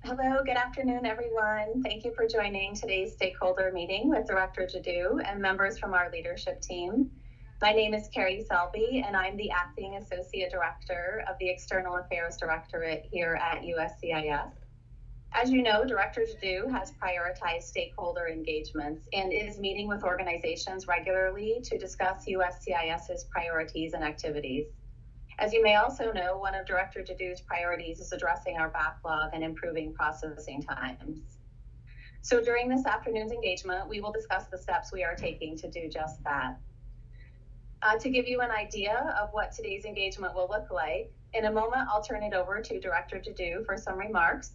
Hello, good afternoon, everyone. Thank you for joining today's stakeholder meeting with Director Jaddou and members from our leadership team. My name is Carrie Selby, and I'm the Acting Associate Director of the External Affairs Directorate here at USCIS. As you know, Director Jaddou has prioritized stakeholder engagements and is meeting with organizations regularly to discuss USCIS's priorities and activities. As you may also know, one of Director Jaddou's priorities is addressing our backlog and improving processing times. So during this afternoon's engagement, we will discuss the steps we are taking to do just that. To give you an idea of what today's engagement will look like, in a moment, I'll turn it over to Director Jaddou for some remarks.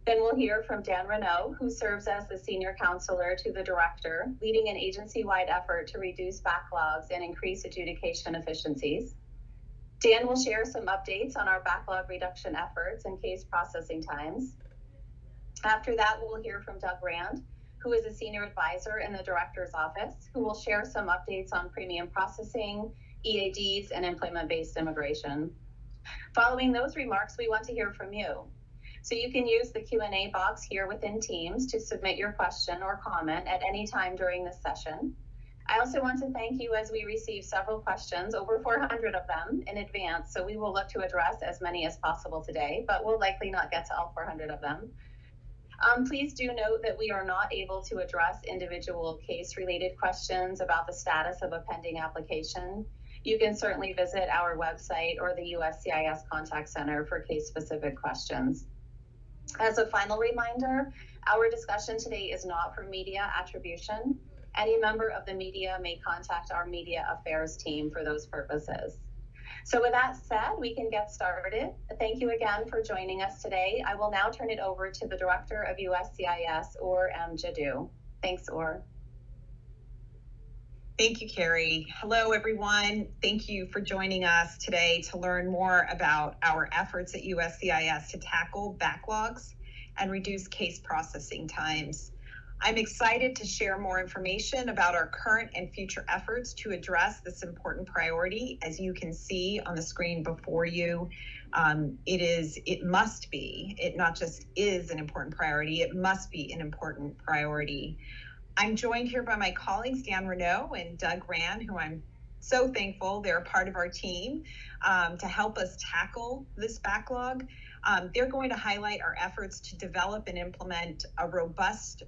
Then we'll hear from Dan Renaud, who serves as the Senior Counselor to the Director, leading an agency-wide effort to reduce backlogs and increase adjudication efficiencies. Dan will share some updates on our backlog reduction efforts and case processing times. After that, we'll hear from Doug Rand, who is a senior advisor in the director's office, who will share some updates on premium processing, EADs, and employment-based immigration. Following those remarks, we want to hear from you. So you can use the Q&A box here within Teams to submit your question or comment at any time during this session. I also want to thank you as we receive several questions, over 400 of them in advance, so we will look to address as many as possible today, but we'll likely not get to all 400 of them. Please do note that we are not able to address individual case-related questions about the status of a pending application. You can certainly visit our website or the USCIS Contact Center for case-specific questions. As a final reminder, our discussion today is not for media attribution. Any member of the media may contact our media affairs team for those purposes. So with that said, we can get started. Thank you again for joining us today. I will now turn it over to the Director of USCIS, Ur Jaddou. Thanks, Ur. Thank you, Carrie. Hello, everyone. Thank you for joining us today to learn more about our efforts at USCIS to tackle backlogs and reduce case processing times. I'm excited to share more information about our current and future efforts to address this important priority. As you can see on the screen before you, it must be, it not just is an important priority, it must be an important priority. I'm joined here by my colleagues, Dan Renaud and Doug Rand, who I'm so thankful they're a part of our team to help us tackle this backlog. They're going to highlight our efforts to develop and implement a robust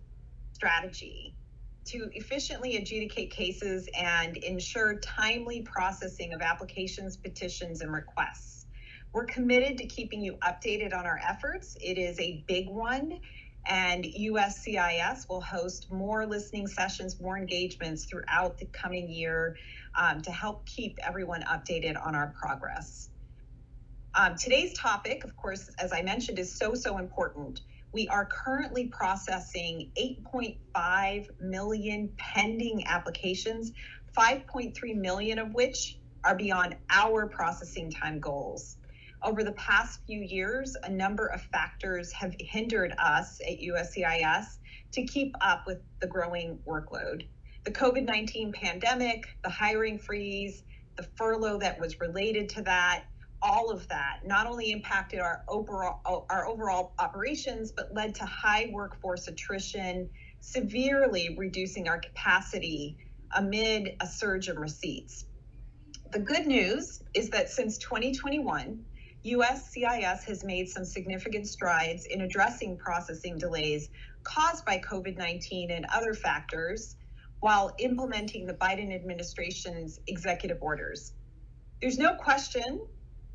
strategy to efficiently adjudicate cases and ensure timely processing of applications, petitions, and requests. We're committed to keeping you updated on our efforts. It is a big one, and USCIS will host more listening sessions, more engagements throughout the coming year to help keep everyone updated on our progress. Today's topic, of course, as I mentioned, is so important. We are currently processing 8.5 million pending applications, 5.3 million of which are beyond our processing time goals. Over the past few years, a number of factors have hindered us at USCIS to keep up with the growing workload. The COVID-19 pandemic, the hiring freeze, the furlough that was related to that, all of that not only impacted our overall operations, but led to high workforce attrition, severely reducing our capacity amid a surge in receipts. The good news is that since 2021, USCIS has made some significant strides in addressing processing delays caused by COVID-19 and other factors while implementing the Biden administration's executive orders. There's no question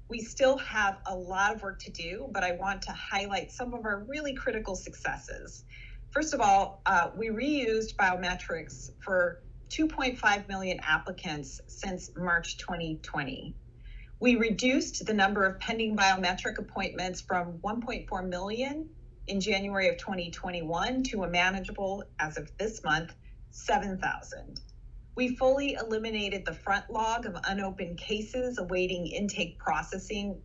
we still have a lot of work to do, but I want to highlight some of our really critical successes. First of all, we reused biometrics for 2.5 million applicants since March 2020. We reduced the number of pending biometric appointments from 1.4 million in January of 2021 to a manageable, as of this month, 7,000. We fully eliminated the front log of unopened cases awaiting intake processing,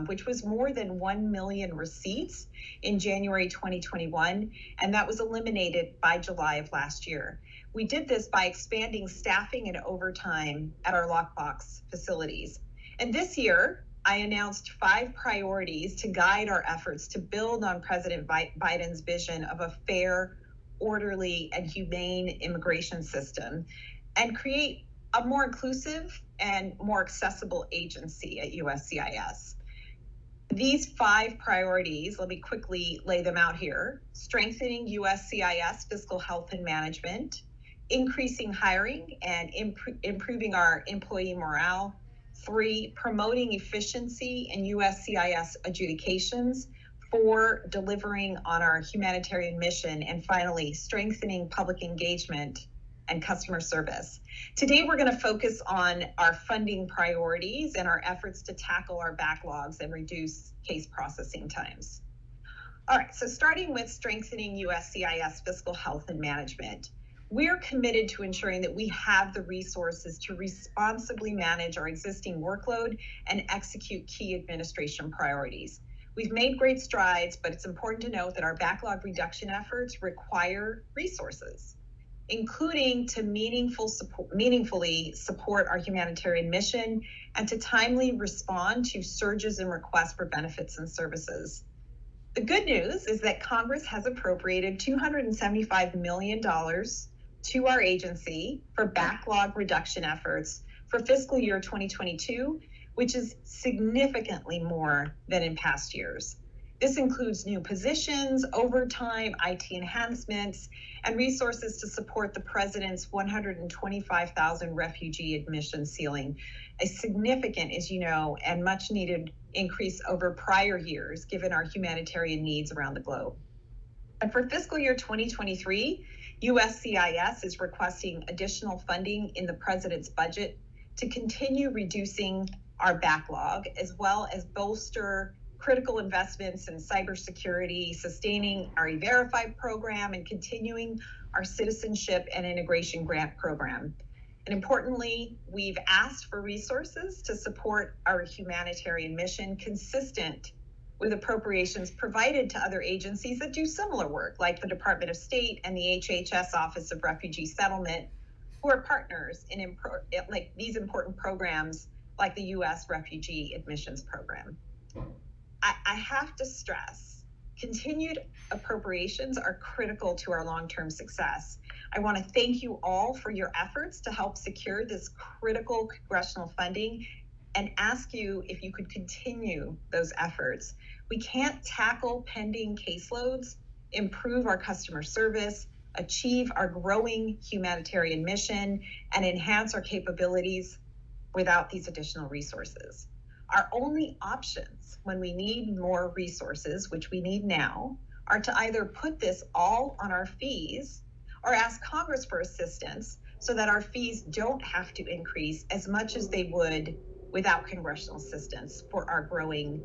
which was more than 1 million receipts in January 2021, and that was eliminated by July of last year. We did this by expanding staffing and overtime at our lockbox facilities. And this year, I announced 5 priorities to guide our efforts to build on President Biden's vision of a fair, orderly, and humane immigration system and create a more inclusive and more accessible agency at USCIS. These 5 priorities, let me quickly lay them out here: strengthening USCIS fiscal health and management, increasing hiring and improving our employee morale. 3, promoting efficiency in USCIS adjudications. 4, delivering on our humanitarian mission. And finally, strengthening public engagement and customer service. Today, we're going to focus on our funding priorities and our efforts to tackle our backlogs and reduce case processing times. All right, so starting with strengthening USCIS fiscal health and management. We're committed to ensuring that we have the resources to responsibly manage our existing workload and execute key administration priorities. We've made great strides, but it's important to note that our backlog reduction efforts require resources, including to meaningfully support our humanitarian mission and to timely respond to surges in requests for benefits and services. The good news is that Congress has appropriated $275 million to our agency for backlog reduction efforts for fiscal year 2022, which is significantly more than in past years. This includes new positions, overtime, IT enhancements, and resources to support the President's 125,000 refugee admission ceiling, a significant, as you know, and much needed increase over prior years, given our humanitarian needs around the globe. And for fiscal year 2023, USCIS is requesting additional funding in the President's budget to continue reducing our backlog, as well as bolster critical investments in cybersecurity, sustaining our E-Verify program, and continuing our citizenship and integration grant program. And importantly, we've asked for resources to support our humanitarian mission consistent with appropriations provided to other agencies that do similar work, like the Department of State and the HHS Office of Refugee Settlement, who are partners in these important programs like the U.S. Refugee Admissions Program. I have to stress, continued appropriations are critical to our long-term success. I want to thank you all for your efforts to help secure this critical congressional funding and ask you if you could continue those efforts. We can't tackle pending caseloads, improve our customer service, achieve our growing humanitarian mission, and enhance our capabilities without these additional resources. Our only options when we need more resources, which we need now, are to either put this all on our fees or ask Congress for assistance so that our fees don't have to increase as much as they would without congressional assistance for our growing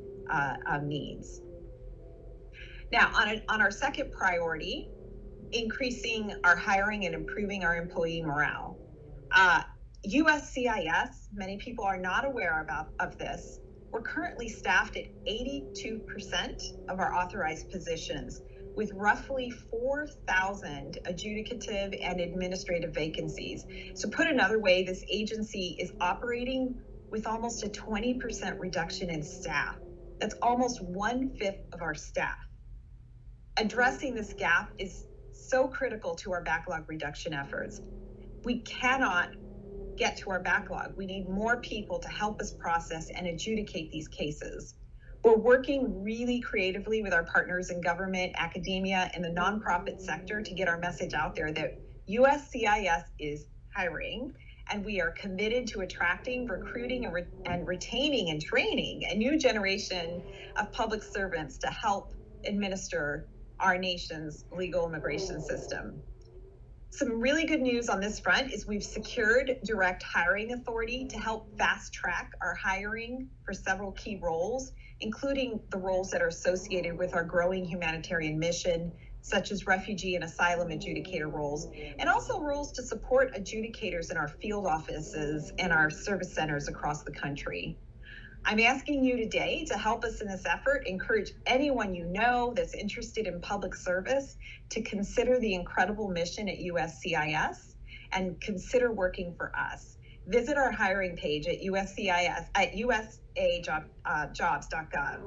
needs. Now, on our second priority, increasing our hiring and improving our employee morale. USCIS, many people are not aware of this. We're currently staffed at 82% of our authorized positions, with roughly 4,000 adjudicative and administrative vacancies. So put another way, this agency is operating with almost a 20% reduction in staff. That's almost 1/5 of our staff. Addressing this gap is so critical to our backlog reduction efforts. We cannot get to our backlog. We need more people to help us process and adjudicate these cases. We're working really creatively with our partners in government, academia, and the nonprofit sector to get our message out there that USCIS is hiring, and we are committed to attracting, recruiting, and retaining and training a new generation of public servants to help administer our nation's legal immigration system. Some really good news on this front is we've secured direct hiring authority to help fast track our hiring for several key roles, including the roles that are associated with our growing humanitarian mission, such as refugee and asylum adjudicator roles, and also roles to support adjudicators in our field offices and our service centers across the country. I'm asking you today to help us in this effort, encourage anyone you know that's interested in public service to consider the incredible mission at USCIS and consider working for us. visit our hiring page at USCIS at usajobs.gov.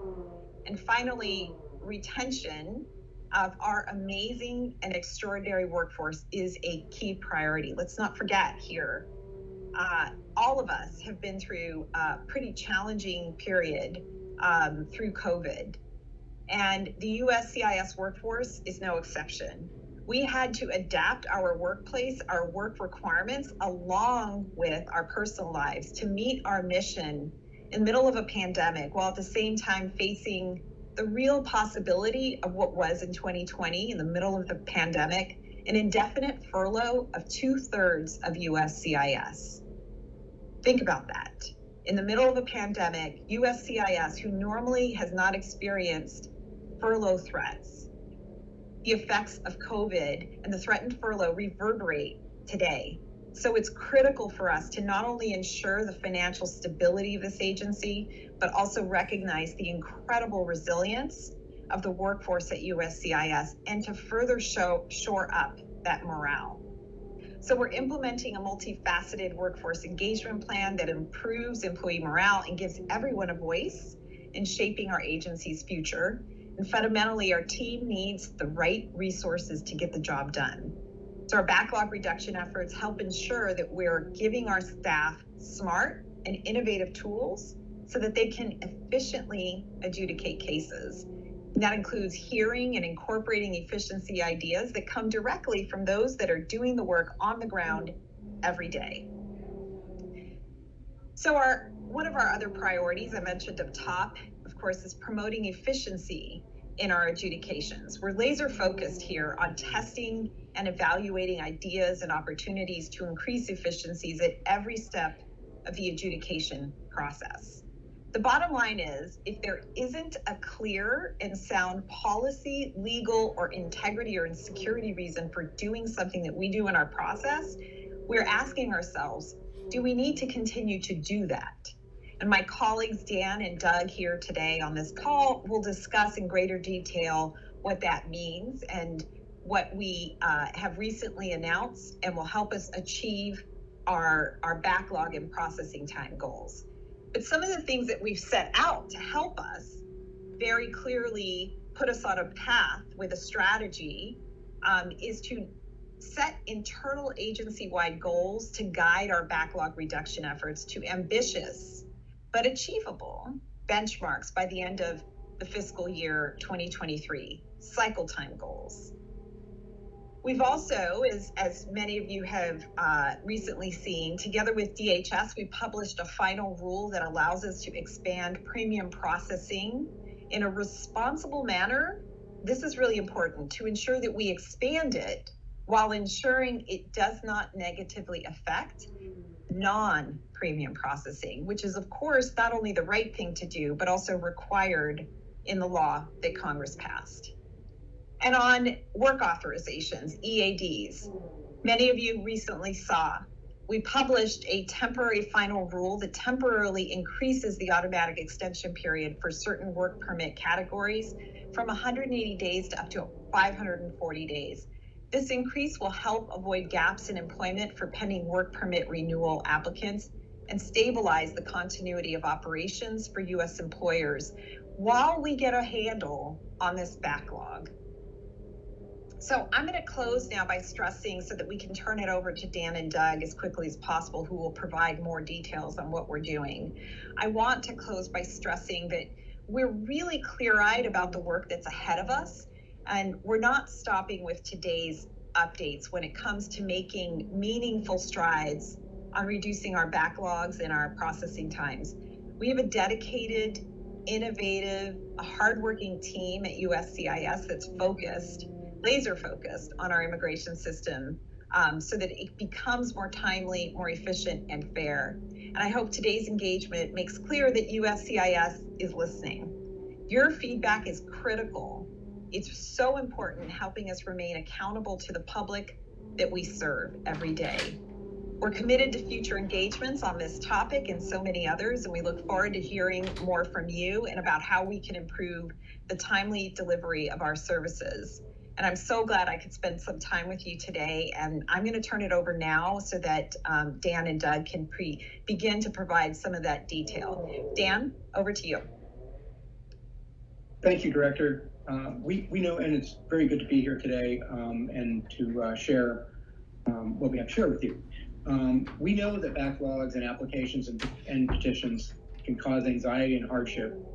And finally, retention of our amazing and extraordinary workforce is a key priority. Let's not forget here, all of us have been through a pretty challenging period through COVID, and the USCIS workforce is no exception. We had to adapt our workplace, our work requirements, along with our personal lives to meet our mission in the middle of a pandemic, while at the same time facing the real possibility of what was in 2020, in the middle of the pandemic, an indefinite furlough of 2/3 of USCIS. Think about that. In the middle of a pandemic, USCIS, who normally has not experienced furlough threats, the effects of COVID and the threatened furlough reverberate today. So it's critical for us to not only ensure the financial stability of this agency, but also recognize the incredible resilience of the workforce at USCIS and to further shore up that morale. So we're implementing a multifaceted workforce engagement plan that improves employee morale and gives everyone a voice in shaping our agency's future. And fundamentally, our team needs the right resources to get the job done. So our backlog reduction efforts help ensure that we're giving our staff smart and innovative tools so that they can efficiently adjudicate cases. And that includes hearing and incorporating efficiency ideas that come directly from those that are doing the work on the ground every day. So one of our other priorities I mentioned up top, of course, is promoting efficiency in our adjudications. We're laser focused here on testing and evaluating ideas and opportunities to increase efficiencies at every step of the adjudication process. The bottom line is, if there isn't a clear and sound policy, legal, or integrity or security reason for doing something that we do in our process, we're asking ourselves, do we need to continue to do that? And my colleagues Dan and Doug here today on this call will discuss in greater detail what that means and what we have recently announced and will help us achieve our backlog and processing time goals. But some of the things that we've set out to help us very clearly put us on a path with a strategy is to set internal agency-wide goals to guide our backlog reduction efforts to ambitious but achievable benchmarks by the end of the fiscal year 2023, cycle time goals. We've also, as many of you have recently seen, together with DHS, we published a final rule that allows us to expand premium processing in a responsible manner. This is really important to ensure that we expand it while ensuring it does not negatively affect non-premium processing, which is, of course, not only the right thing to do, but also required in the law that Congress passed. And on work authorizations, EADs, many of you recently saw, we published a temporary final rule that temporarily increases the automatic extension period for certain work permit categories from 180 days to up to 540 days. This increase will help avoid gaps in employment for pending work permit renewal applicants and stabilize the continuity of operations for U.S. employers while we get a handle on this backlog. So I'm going to close now by stressing, so that we can turn it over to Dan and Doug as quickly as possible, who will provide more details on what we're doing. I want to close by stressing that we're really clear-eyed about the work that's ahead of us, and we're not stopping with today's updates when it comes to making meaningful strides on reducing our backlogs and our processing times. We have a dedicated, innovative, hardworking team at USCIS that's laser focused on our immigration system so that it becomes more timely, more efficient, and fair. And I hope today's engagement makes clear that USCIS is listening. Your feedback is critical. It's so important in helping us remain accountable to the public that we serve every day. We're committed to future engagements on this topic and so many others, and we look forward to hearing more from you and about how we can improve the timely delivery of our services. And I'm so glad I could spend some time with you today. And I'm going to turn it over now so that Dan and Doug can begin to provide some of that detail. Dan, over to you. Thank you, Director. We know, and it's very good to be here today and to share what we have to share with you. We know that backlogs and applications and petitions can cause anxiety and hardship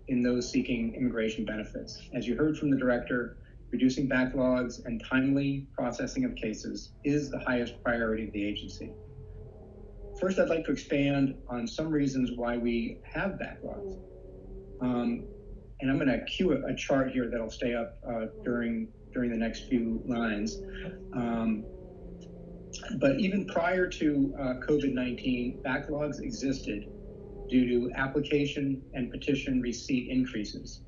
in those seeking immigration benefits. As you heard from the Director, reducing backlogs and timely processing of cases is the highest priority of the agency. First, I'd like to expand on some reasons why we have backlogs. And I'm going to cue a chart here that'll stay up during the next few lines. But even prior to COVID-19, backlogs existed due to application and petition receipt increases.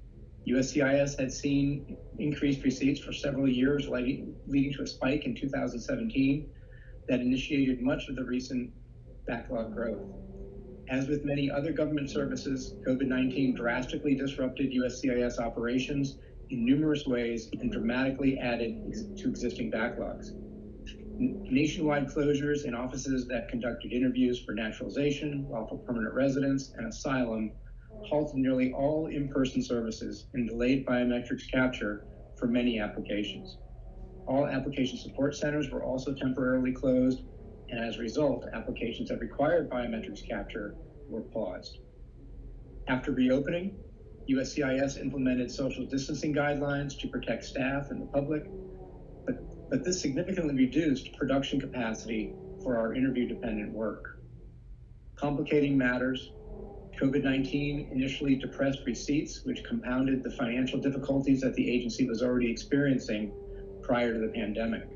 USCIS had seen increased receipts for several years, leading to a spike in 2017 that initiated much of the recent backlog growth. As with many other government services, COVID-19 drastically disrupted USCIS operations in numerous ways and dramatically added to existing backlogs. Nationwide closures in offices that conducted interviews for naturalization, lawful permanent residence, and asylum halted nearly all in-person services and delayed biometrics capture for many applications. All application support centers were also temporarily closed, and as a result, applications that required biometrics capture were paused. After reopening, USCIS implemented social distancing guidelines to protect staff and the public, but this significantly reduced production capacity for our interview-dependent work. Complicating matters, COVID-19 initially depressed receipts, which compounded the financial difficulties that the agency was already experiencing prior to the pandemic.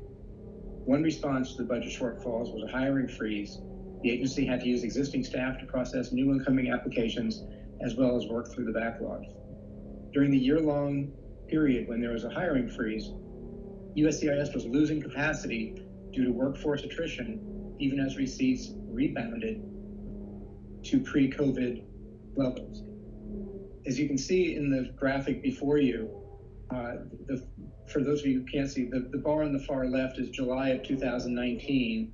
One response to the budget shortfalls was a hiring freeze. The agency had to use existing staff to process new incoming applications, as well as work through the backlogs. During the year-long period when there was a hiring freeze, USCIS was losing capacity due to workforce attrition, even as receipts rebounded to pre-COVID levels. As you can see in the graphic before you, for those of you who can't see, the bar on the far left is July of 2019,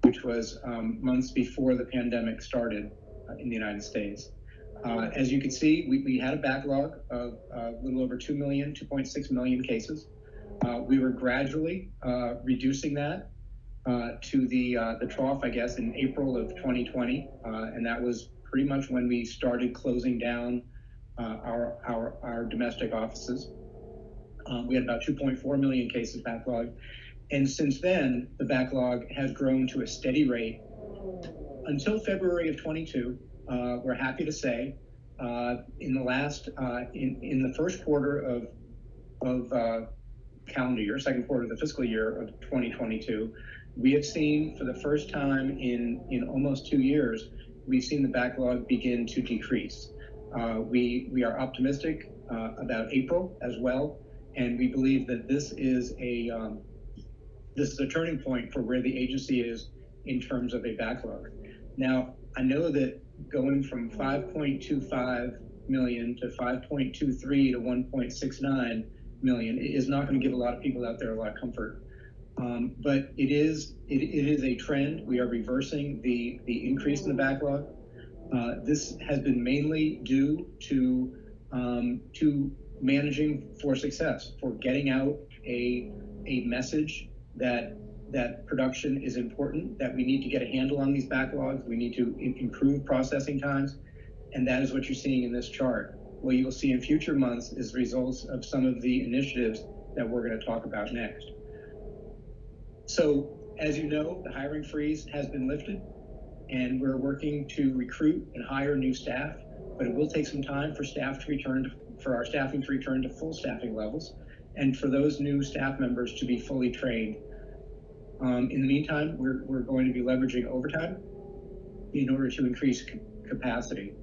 which was months before the pandemic started in the United States. As you can see, we had a backlog of a little over 2.6 million cases. We were gradually reducing that to the trough, I guess, in April of 2020, and that was pretty much when we started closing down our domestic offices. We had about 2.4 million cases backlogged, and since then, the backlog has grown to a steady rate. Until February of 22, we're happy to say, in the first quarter of calendar year, second quarter of the fiscal year of 2022, we have seen for the first time in almost 2 years, we've seen the backlog begin to decrease. We are optimistic about April as well, and we believe that this is a turning point for where the agency is in terms of a backlog. Now, I know that going from 5.25 million to 5.23 to 1.69 million is not going to give a lot of people out there a lot of comfort. But it is a trend. We are reversing the increase in the backlog. This has been mainly due to managing for success, for getting out a message that production is important, that we need to get a handle on these backlogs, we need to improve processing times, and that is what you're seeing in this chart. What you will see in future months is results of some of the initiatives that we're going to talk about next. So, as you know, the hiring freeze has been lifted, and we're working to recruit and hire new staff, but it will take some time for our staffing to return to full staffing levels, and for those new staff members to be fully trained. In the meantime, we're going to be leveraging overtime in order to increase capacity.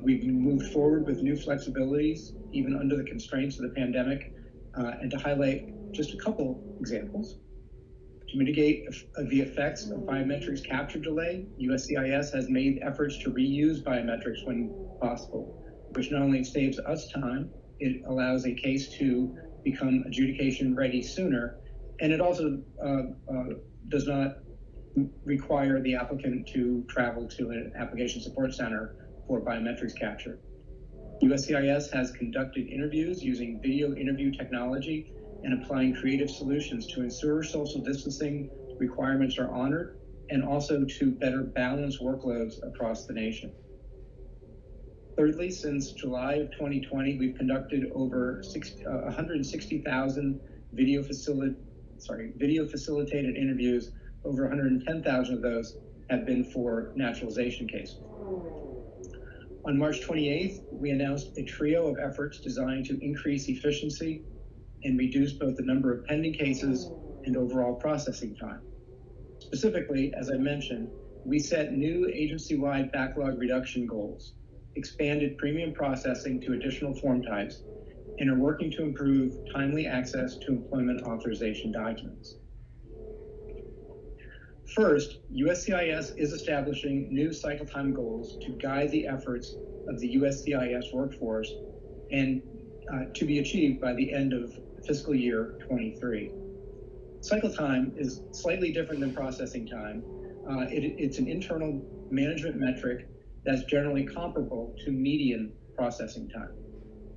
We've moved forward with new flexibilities, even under the constraints of the pandemic, and to highlight just a couple examples. To mitigate the effects of biometrics capture delay, USCIS has made efforts to reuse biometrics when possible, which not only saves us time, it allows a case to become adjudication ready sooner. And it also does not require the applicant to travel to an application support center for biometrics capture. USCIS has conducted interviews using video interview technology and applying creative solutions to ensure social distancing requirements are honored and also to better balance workloads across the nation. Thirdly, since July of 2020, we've conducted over 160,000 video facilitated interviews. Over 110,000 of those have been for naturalization cases. On March 28th, we announced a trio of efforts designed to increase efficiency and reduce both the number of pending cases and overall processing time. Specifically, as I mentioned, we set new agency-wide backlog reduction goals, expanded premium processing to additional form types, and are working to improve timely access to employment authorization documents. First, USCIS is establishing new cycle time goals to guide the efforts of the USCIS workforce and to be achieved by the end of fiscal year 23. Cycle time is slightly different than processing time. It's an internal management metric that's generally comparable to median processing time.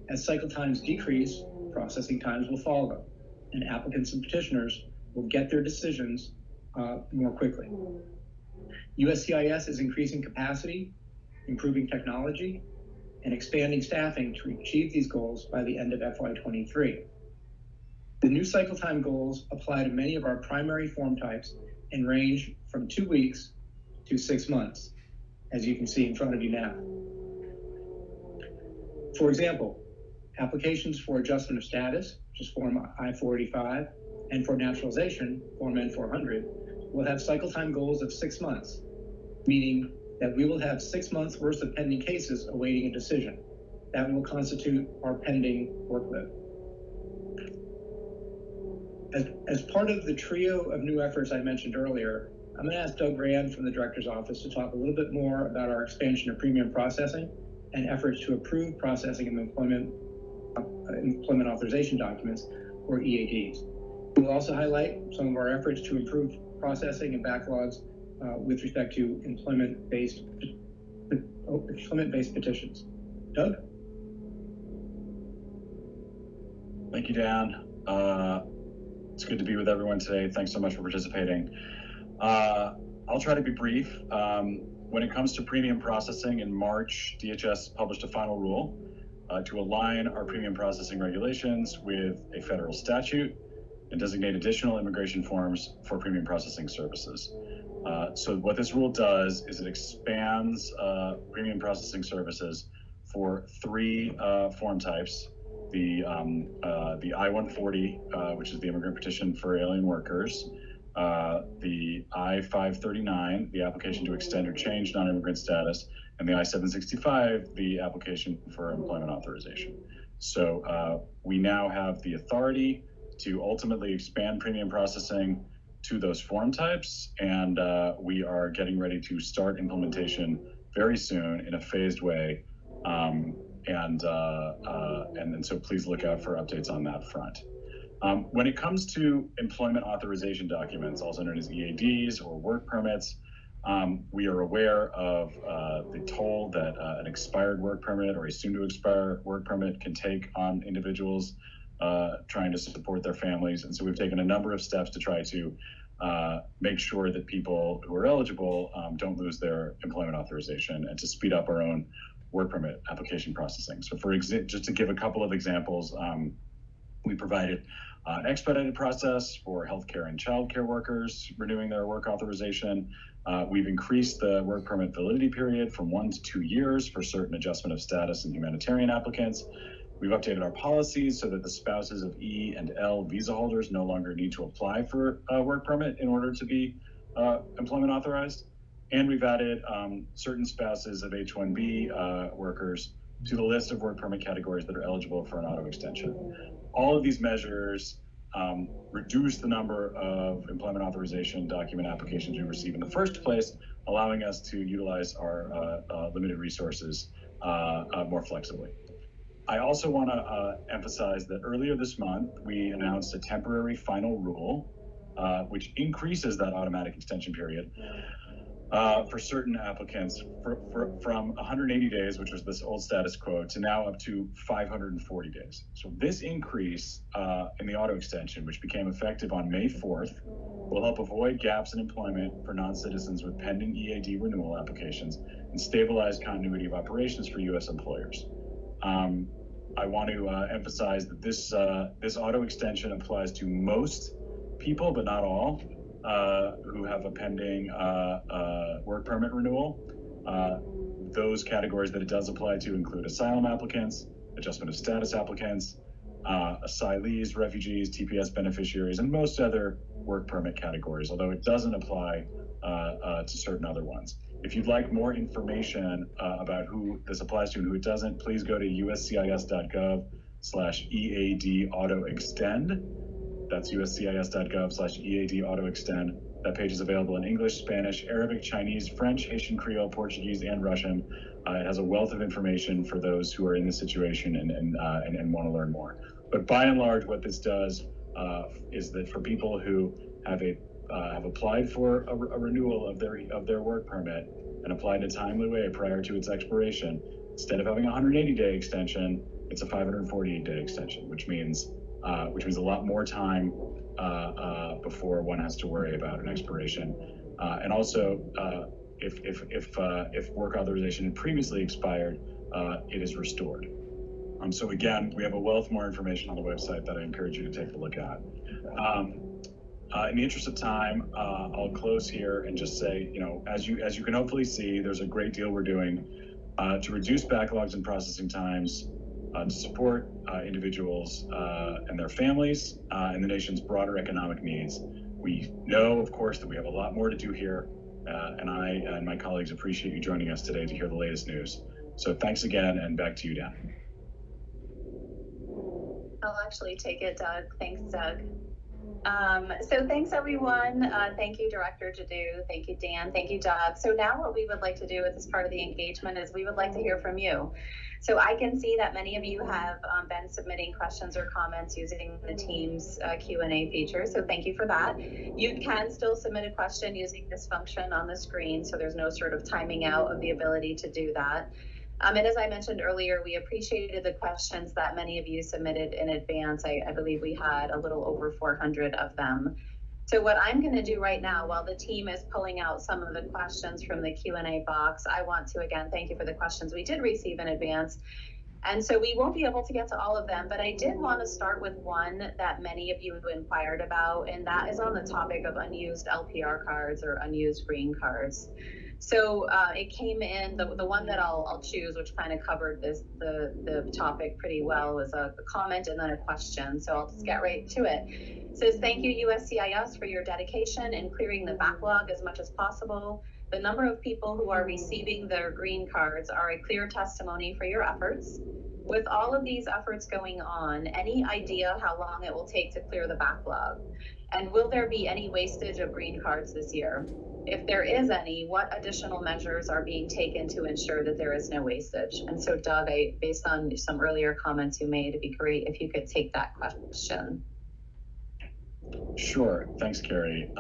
As cycle times decrease, processing times will follow, and applicants and petitioners will get their decisions more quickly. USCIS is increasing capacity, improving technology, and expanding staffing to achieve these goals by the end of FY23. The new cycle time goals apply to many of our primary form types and range from 2 weeks to 6 months, as you can see in front of you now. For example, applications for adjustment of status, which is Form I-485, and for naturalization, Form N-400, will have cycle time goals of 6 months, meaning that we will have 6 months worth of pending cases awaiting a decision. That will constitute our pending workload. As part of the trio of new efforts I mentioned earlier, I'm going to ask Doug Rand from the Director's Office to talk a little bit more about our expansion of premium processing and efforts to improve processing of employment authorization documents, or EADs. We will also highlight some of our efforts to improve processing and backlogs with respect to employment-based petitions. Doug? Thank you, Dan. It's good to be with everyone today. Thanks so much for participating. I'll try to be brief. When it comes to premium processing, in March, DHS published a final rule to align our premium processing regulations with a federal statute and designate additional immigration forms for premium processing services. So what this rule does is it expands premium processing services for 3 form types: the I-140, which is the immigrant petition for alien workers, the I-539, the application to extend or change non-immigrant status, and the I-765, the application for employment authorization. So we now have the authority to ultimately expand premium processing to those form types, and we are getting ready to start implementation very soon in a phased way. And so please look out for updates on that front. When it comes to employment authorization documents, also known as EADs or work permits, we are aware of the toll that an expired work permit or a soon-to-expire work permit can take on individuals trying to support their families. And so we've taken a number of steps to try to make sure that people who are eligible don't lose their employment authorization, and to speed up our own work permit application processing. So just to give a couple of examples, we provided an expedited process for healthcare and childcare workers renewing their work authorization. We've increased the work permit validity period from 1 to 2 years for certain adjustment of status and humanitarian applicants. We've updated our policies so that the spouses of E and L visa holders no longer need to apply for a work permit in order to be employment authorized. And we've added certain spouses of H-1B workers to the list of work permit categories that are eligible for an auto extension. All of these measures reduce the number of employment authorization document applications we receive in the first place, allowing us to utilize our limited resources more flexibly. I also want to emphasize that earlier this month, we announced a temporary final rule, which increases that automatic extension period for certain applicants from 180 days, which was this old status quo, to now up to 540 days. So this increase in the auto extension, which became effective on May 4th, will help avoid gaps in employment for non-citizens with pending EAD renewal applications and stabilize continuity of operations for U.S. employers. I want to emphasize that this auto extension applies to most people, but not all, who have a pending work permit renewal. Those categories that it does apply to include asylum applicants, adjustment of status applicants, asylees, refugees, TPS beneficiaries, and most other work permit categories, although it doesn't apply to certain other ones. If you'd like more information about who this applies to and who it doesn't, please go to uscis.gov/EAD auto extend. That's uscis.gov/EAD auto extend. That page is available in English, Spanish, Arabic, Chinese, French, Haitian Creole, Portuguese, and Russian. It has a wealth of information for those who are in this situation and want to learn more. But by and large, what this does is that for people who have applied for a renewal of their work permit and applied in a timely way prior to its expiration, instead of having a 180-day extension, it's a 548-day extension, which means a lot more time before one has to worry about an expiration. And also, if work authorization had previously expired, it is restored. So again, we have a wealth more information on the website that I encourage you to take a look at. In the interest of time, I'll close here and just say, as you can hopefully see, there's a great deal we're doing to reduce backlogs and processing times, to support individuals and their families and the nation's broader economic needs. We know, of course, that we have a lot more to do here, and I and my colleagues appreciate you joining us today to hear the latest news. So thanks again, and back to you, Dan. I'll actually take it, Doug. Thanks, Doug. So thanks, everyone. Thank you, Director Jaddou. Thank you, Dan. Thank you, Doug. So now what we would like to do with this part of the engagement is we would like to hear from you. So I can see that many of you have been submitting questions or comments using the Teams Q&A feature. So thank you for that. You can still submit a question using this function on the screen. So there's no sort of timing out of the ability to do that. And as I mentioned earlier, we appreciated the questions that many of you submitted in advance. I believe we had a little over 400 of them. So what I'm going to do right now, while the team is pulling out some of the questions from the Q&A box, I want to, again, thank you for the questions we did receive in advance. And so we won't be able to get to all of them, but I did want to start with one that many of you inquired about, and that is on the topic of unused LPR cards or unused green cards. So it came in, the one that I'll choose, which kind of covered the topic pretty well, was a comment and then a question. So I'll just get right to it. It says, thank you, USCIS, for your dedication in clearing the backlog as much as possible. The number of people who are receiving their green cards are a clear testimony for your efforts. With all of these efforts going on, any idea how long it will take to clear the backlog? And will there be any wastage of green cards this year? If there is any, what additional measures are being taken to ensure that there is no wastage? And so, Doug, based on some earlier comments you made, it'd be great if you could take that question. Sure. Thanks, Carrie.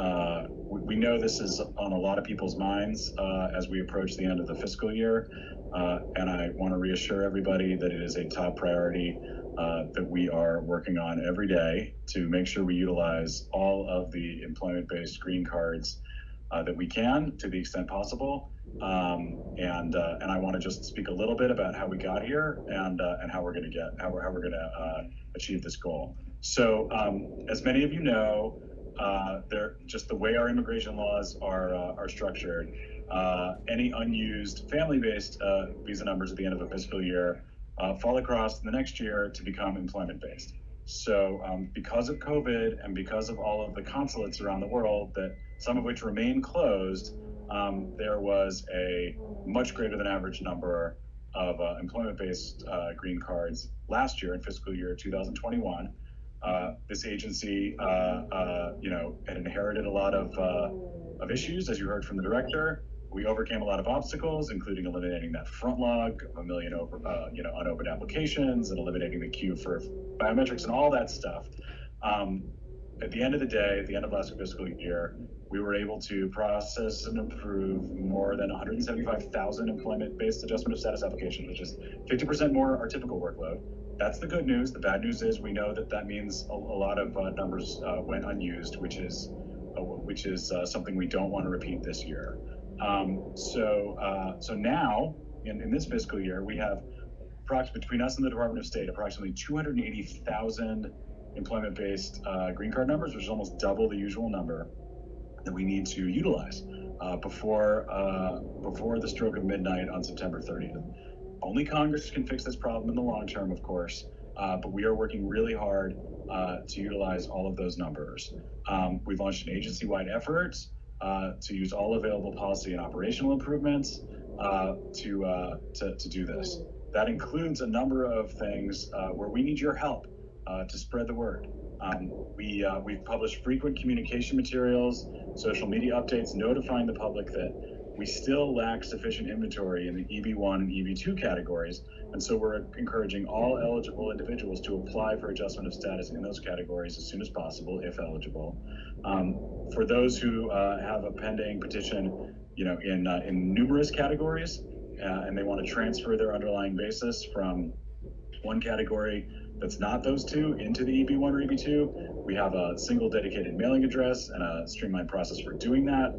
We know this is on a lot of people's minds as we approach the end of the fiscal year. And I want to reassure everybody that it is a top priority that we are working on every day to make sure we utilize all of the employment-based green cards that we can to the extent possible. And I want to just speak a little bit about how we got here and how we're going to achieve this goal. So as many of you know, just the way our immigration laws are structured, any unused family-based visa numbers at the end of a fiscal year fall across the next year to become employment-based. So because of COVID and because of all of the consulates around the world, that some of which remain closed, there was a much greater than average number of employment-based green cards last year in fiscal year 2021. This agency, had inherited a lot of issues, as you heard from the director, We overcame a lot of obstacles, including eliminating that front log of 1 million unopened applications and eliminating the queue for biometrics and all that stuff. At the end of the day, at the end of last fiscal year, we were able to process and approve more than 175,000 employment-based adjustment of status applications, which is 50% more our typical workload. That's the good news. The bad news is we know that means a lot of numbers went unused, which is something we don't want to repeat this year. So now, in this fiscal year, we have between us and the Department of State, approximately 280,000 employment-based green card numbers, which is almost double the usual number that we need to utilize before the stroke of midnight on September 30th. Only Congress can fix this problem in the long term, of course, but we are working really hard to utilize all of those numbers. We've launched an agency-wide effort to use all available policy and operational improvements to do this. That includes a number of things where we need your help to spread the word. We've published frequent communication materials, social media updates, notifying the public that we still lack sufficient inventory in the EB1 and EB2 categories, and so we're encouraging all eligible individuals to apply for adjustment of status in those categories as soon as possible, if eligible. For those who have a pending petition, in numerous categories, and they want to transfer their underlying basis from one category that's not those two into the EB1 or EB2, we have a single dedicated mailing address and a streamlined process for doing that.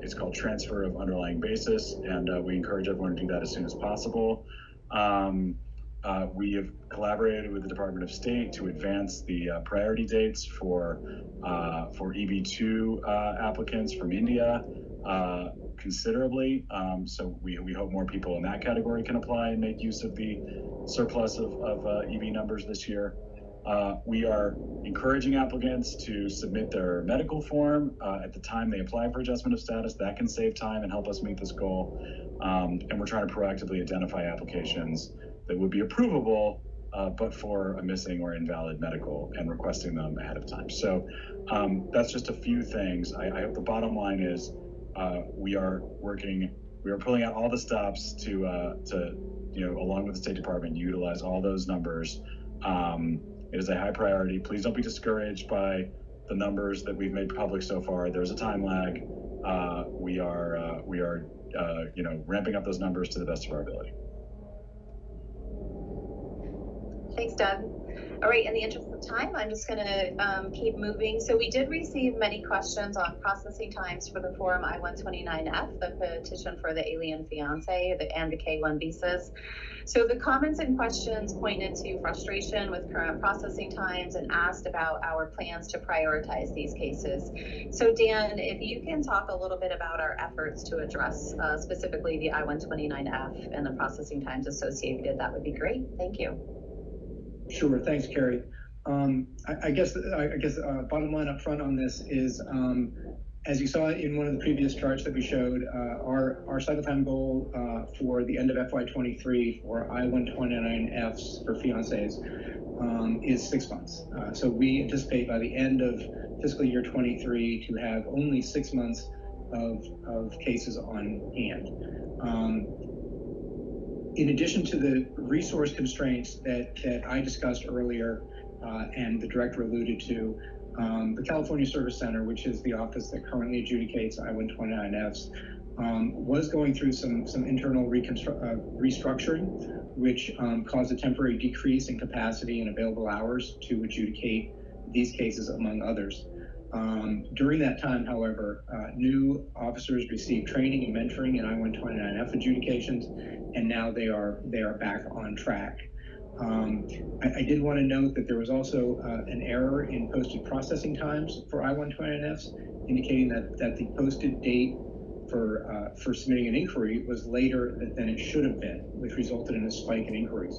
It's called transfer of underlying basis, and we encourage everyone to do that as soon as possible. We have collaborated with the Department of State to advance the priority dates for EB2 applicants from India considerably. So we hope more people in that category can apply and make use of the surplus of EB numbers this year. We are encouraging applicants to submit their medical form at the time they apply for adjustment of status. That can save time and help us meet this goal. And we're trying to proactively identify applications that would be approvable, but for a missing or invalid medical, and requesting them ahead of time. So that's just a few things. I hope the bottom line is we are pulling out all the stops to along with the State Department, utilize all those numbers. It is a high priority. Please don't be discouraged by the numbers that we've made public so far. There's a time lag. We are ramping up those numbers to the best of our ability. Thanks, Doug. All right, in the interest of time, I'm just going to keep moving. So we did receive many questions on processing times for the Form I-129F, the petition for the alien fiance, and the K-1 visas. So the comments and questions pointed to frustration with current processing times and asked about our plans to prioritize these cases. So Dan, if you can talk a little bit about our efforts to address specifically the I-129F and the processing times associated, that would be great. Thank you. Sure, thanks, Carrie. I guess bottom line up front on this is, as you saw in one of the previous charts that we showed, our cycle time goal for the end of FY23 for I-129Fs for fiancés is 6 months. So we anticipate by the end of fiscal year 23 to have only 6 months of cases on hand. In addition to the resource constraints that I discussed earlier and the director alluded to, the California Service Center, which is the office that currently adjudicates I-129Fs, was going through some internal restructuring, which caused a temporary decrease in capacity and available hours to adjudicate these cases, among others. During that time, however, new officers received training and mentoring in I-129F adjudications, and now they are back on track. I did want to note that there was also an error in posted processing times for I-129Fs, indicating that the posted date for submitting an inquiry was later than it should have been, which resulted in a spike in inquiries.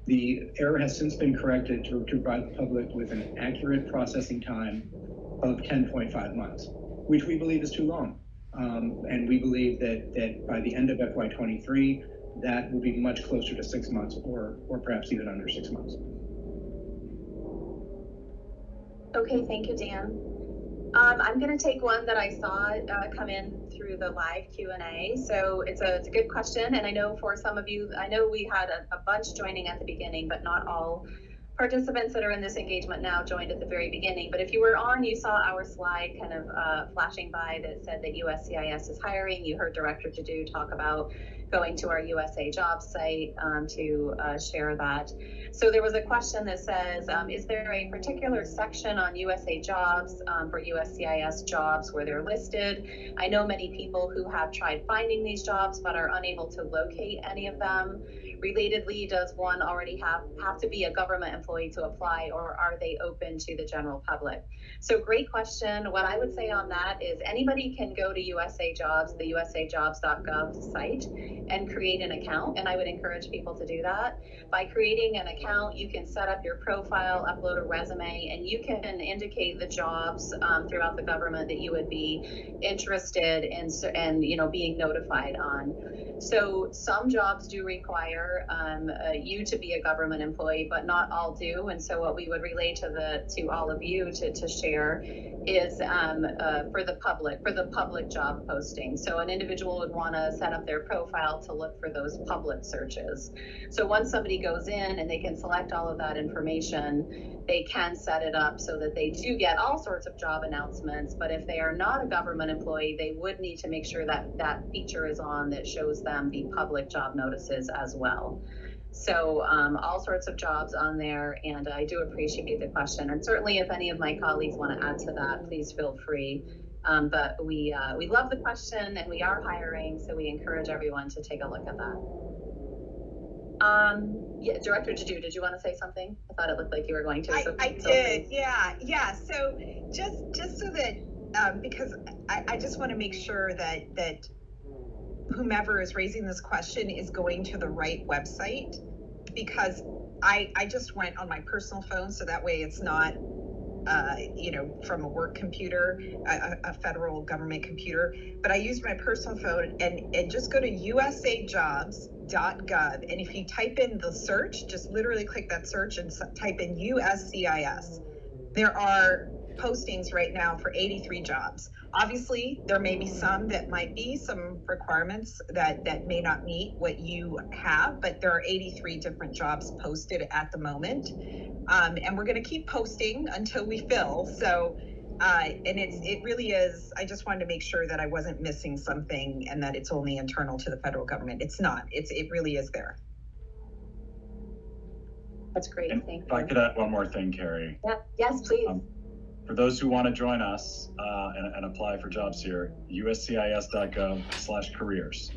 The error has since been corrected to provide the public with an accurate processing time of 10.5 months, which we believe is too long. And we believe that by the end of FY23, that will be much closer to 6 months or perhaps even under 6 months. Okay, thank you, Dan. I'm going to take one that I saw come in through the live Q&A. So it's a good question. And I know for some of you, I know we had a bunch joining at the beginning, but not all participants that are in this engagement now joined at the very beginning. But if you were on, you saw our slide kind of flashing by that said that USCIS is hiring. You heard Director Jaddou talk about going to our USA Jobs site to share that. So there was a question that says, is there a particular section on USA Jobs for USCIS jobs where they're listed? I know many people who have tried finding these jobs but are unable to locate any of them. Relatedly, does one already have to be a government employee to apply, or are they open to the general public? So great question. What I would say on that is anybody can go to USA Jobs, the usajobs.gov site, and create an account. And I would encourage people to do that. By creating an account, you can set up your profile, upload a resume, and you can indicate the jobs throughout the government that you would be interested in and being notified on. So some jobs do require you to be a government employee, but not all do. And so what we would relay to all of you to share is for the public job posting. So an individual would want to set up their profile to look for those public searches. So once somebody goes in and they can select all of that information, they can set it up so that they do get all sorts of job announcements. But if they are not a government employee, they would need to make sure that that feature is on that shows them the public job notices as well. So all sorts of jobs on there, and I do appreciate the question. And certainly if any of my colleagues want to add to that, please feel free. But we love the question, and we are hiring, so we encourage everyone to take a look at that. Yeah, Director Jaddou, did you want to say something? I thought it looked like you were going to. I did, yeah. So just so that, because I just want to make sure that whomever is raising this question is going to the right website, because I just went on my personal phone, so that way it's not from a work computer, a federal government computer, but I used my personal phone and just go to usajobs.gov, and if you type in the search, just literally click that search and type in USCIS. There are postings right now for 83 jobs. Obviously, there may be some that might be some requirements that may not meet what you have, but there are 83 different jobs posted at the moment. And we're going to keep posting until we fill. So, and it really is, I just wanted to make sure that I wasn't missing something and that it's only internal to the federal government. It's not, it really is there. That's great, thank you. If I could add one more thing, Carrie. Yeah. Yes, please. For those who want to join us and apply for jobs here, uscis.gov/careers.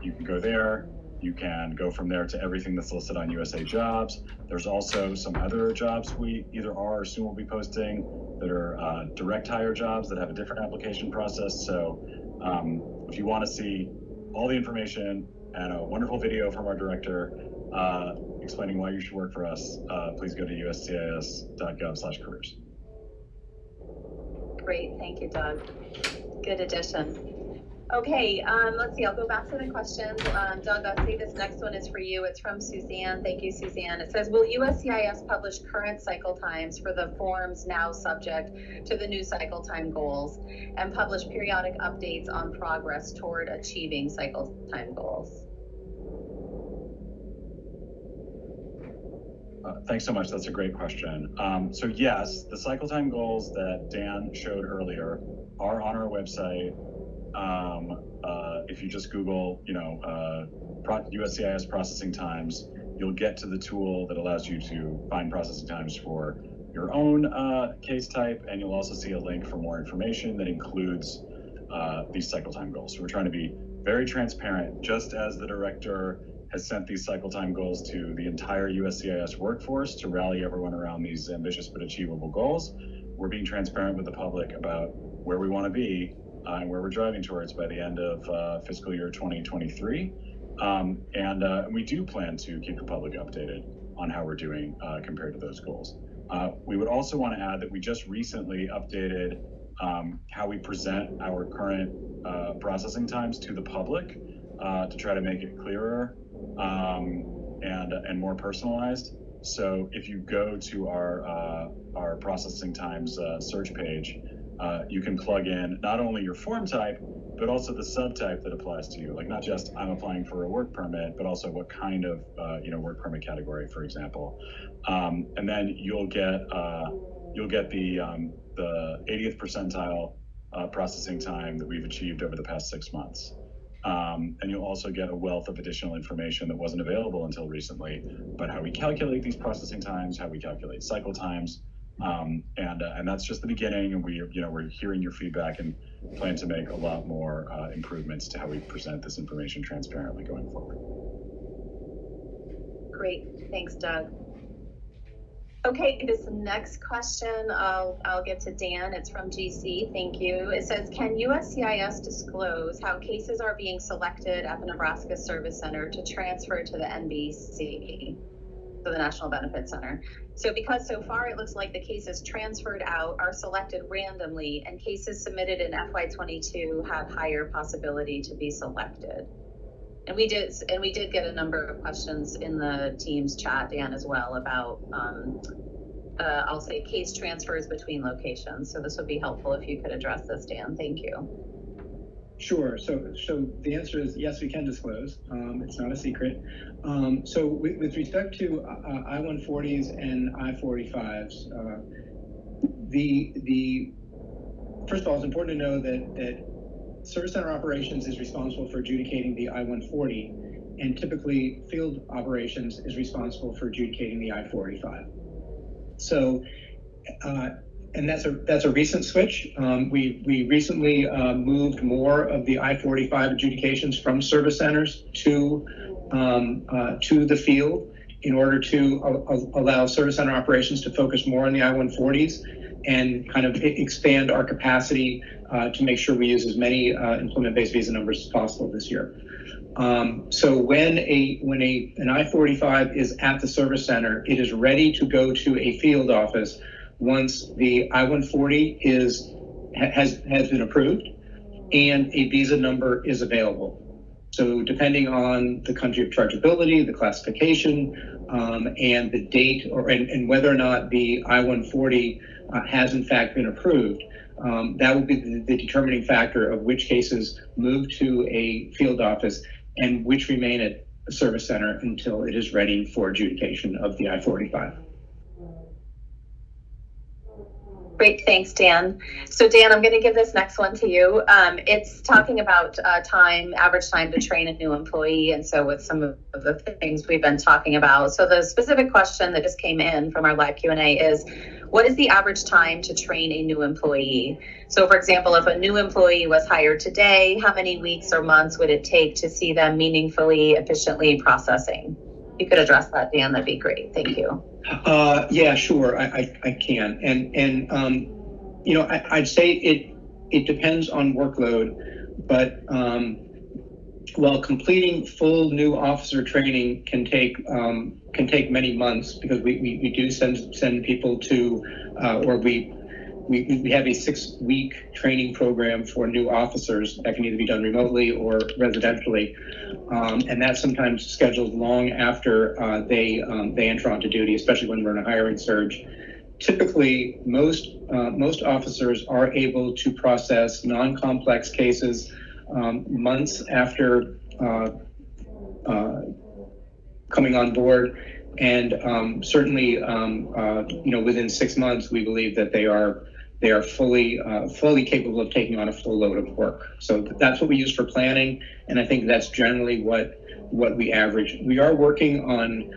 You can go there. You can go from there to everything that's listed on USA Jobs. There's also some other jobs we either are or soon will be posting that are direct hire jobs that have a different application process. So if you want to see all the information and a wonderful video from our director explaining why you should work for us, please go to uscis.gov/careers. Great, thank you, Doug. Good addition. Okay, let's see, I'll go back to the questions. Doug, I'll say this next one is for you. It's from Suzanne. Thank you, Suzanne. It says, will USCIS publish current cycle times for the forms now subject to the new cycle time goals and publish periodic updates on progress toward achieving cycle time goals? Thanks so much. That's a great question. So yes, the cycle time goals that Dan showed earlier are on our website. If you just Google, USCIS processing times, you'll get to the tool that allows you to find processing times for your own case type, and you'll also see a link for more information that includes these cycle time goals. So we're trying to be very transparent, just as the director has sent these cycle time goals to the entire USCIS workforce to rally everyone around these ambitious but achievable goals. We're being transparent with the public about where we want to be and where we're driving towards by the end of fiscal year 2023. And we do plan to keep the public updated on how we're doing compared to those goals. We would also want to add that we just recently updated how we present our current processing times to the public to try to make it clearer and more personalized. So if you go to our processing times search page, you can plug in not only your form type, but also the subtype that applies to you. Like not just I'm applying for a work permit, but also what kind of work permit category, for example. And then you'll get the 80th percentile processing time that we've achieved over the past 6 months. And you'll also get a wealth of additional information that wasn't available until recently about how we calculate these processing times, how we calculate cycle times, and that's just the beginning. And we're hearing your feedback and plan to make a lot more improvements to how we present this information transparently going forward. Great, thanks, Doug. Okay, this next question I'll get to Dan. It's from GC. Thank you. It says, can USCIS disclose how cases are being selected at the Nebraska Service Center to transfer to the NBC, so the National Benefit Center? So because so far it looks like the cases transferred out are selected randomly, and cases submitted in FY22 have higher possibility to be selected. And we did get a number of questions in the Teams chat, Dan, as well about, I'll say case transfers between locations. So this would be helpful if you could address this, Dan. Thank you. Sure. So the answer is yes, we can disclose. It's not a secret. So with respect to I-140s and I-45s, first of all, it's important to know that Service Center Operations is responsible for adjudicating the I-140, and typically Field Operations is responsible for adjudicating the I-45. So, and that's a recent switch. We recently moved more of the I-45 adjudications from service centers to the field in order to allow Service Center Operations to focus more on the I-140s and kind of expand our capacity to make sure we use as many employment-based visa numbers as possible this year. So when an I-45 is at the service center, it is ready to go to a field office once the I-140 has been approved and a visa number is available. So depending on the country of chargeability, the classification, and the date, and whether or not the I-140 has in fact been approved, that will be the determining factor of which cases move to a field office and which remain at a service center until it is ready for adjudication of the I-45. Great, thanks, Dan. So Dan, I'm going to give this next one to you. It's talking about average time to train a new employee, and so with some of the things we've been talking about. So the specific question that just came in from our live Q&A is, what is the average time to train a new employee? So for example, if a new employee was hired today, how many weeks or months would it take to see them meaningfully, efficiently processing? If you could address that, Dan, that'd be great. Thank you. Yeah, sure, I can. And I'd say it depends on workload, but while completing full new officer training can take many months, because we do send people to, or we have a 6-week training program for new officers that can either be done remotely or residentially. And that's sometimes scheduled long after they enter onto duty, especially when we're in a hiring surge. Typically, most officers are able to process non-complex cases months after coming on board, and certainly, within 6 months, we believe that they are fully capable of taking on a full load of work. So that's what we use for planning, and I think that's generally what we average. We are working on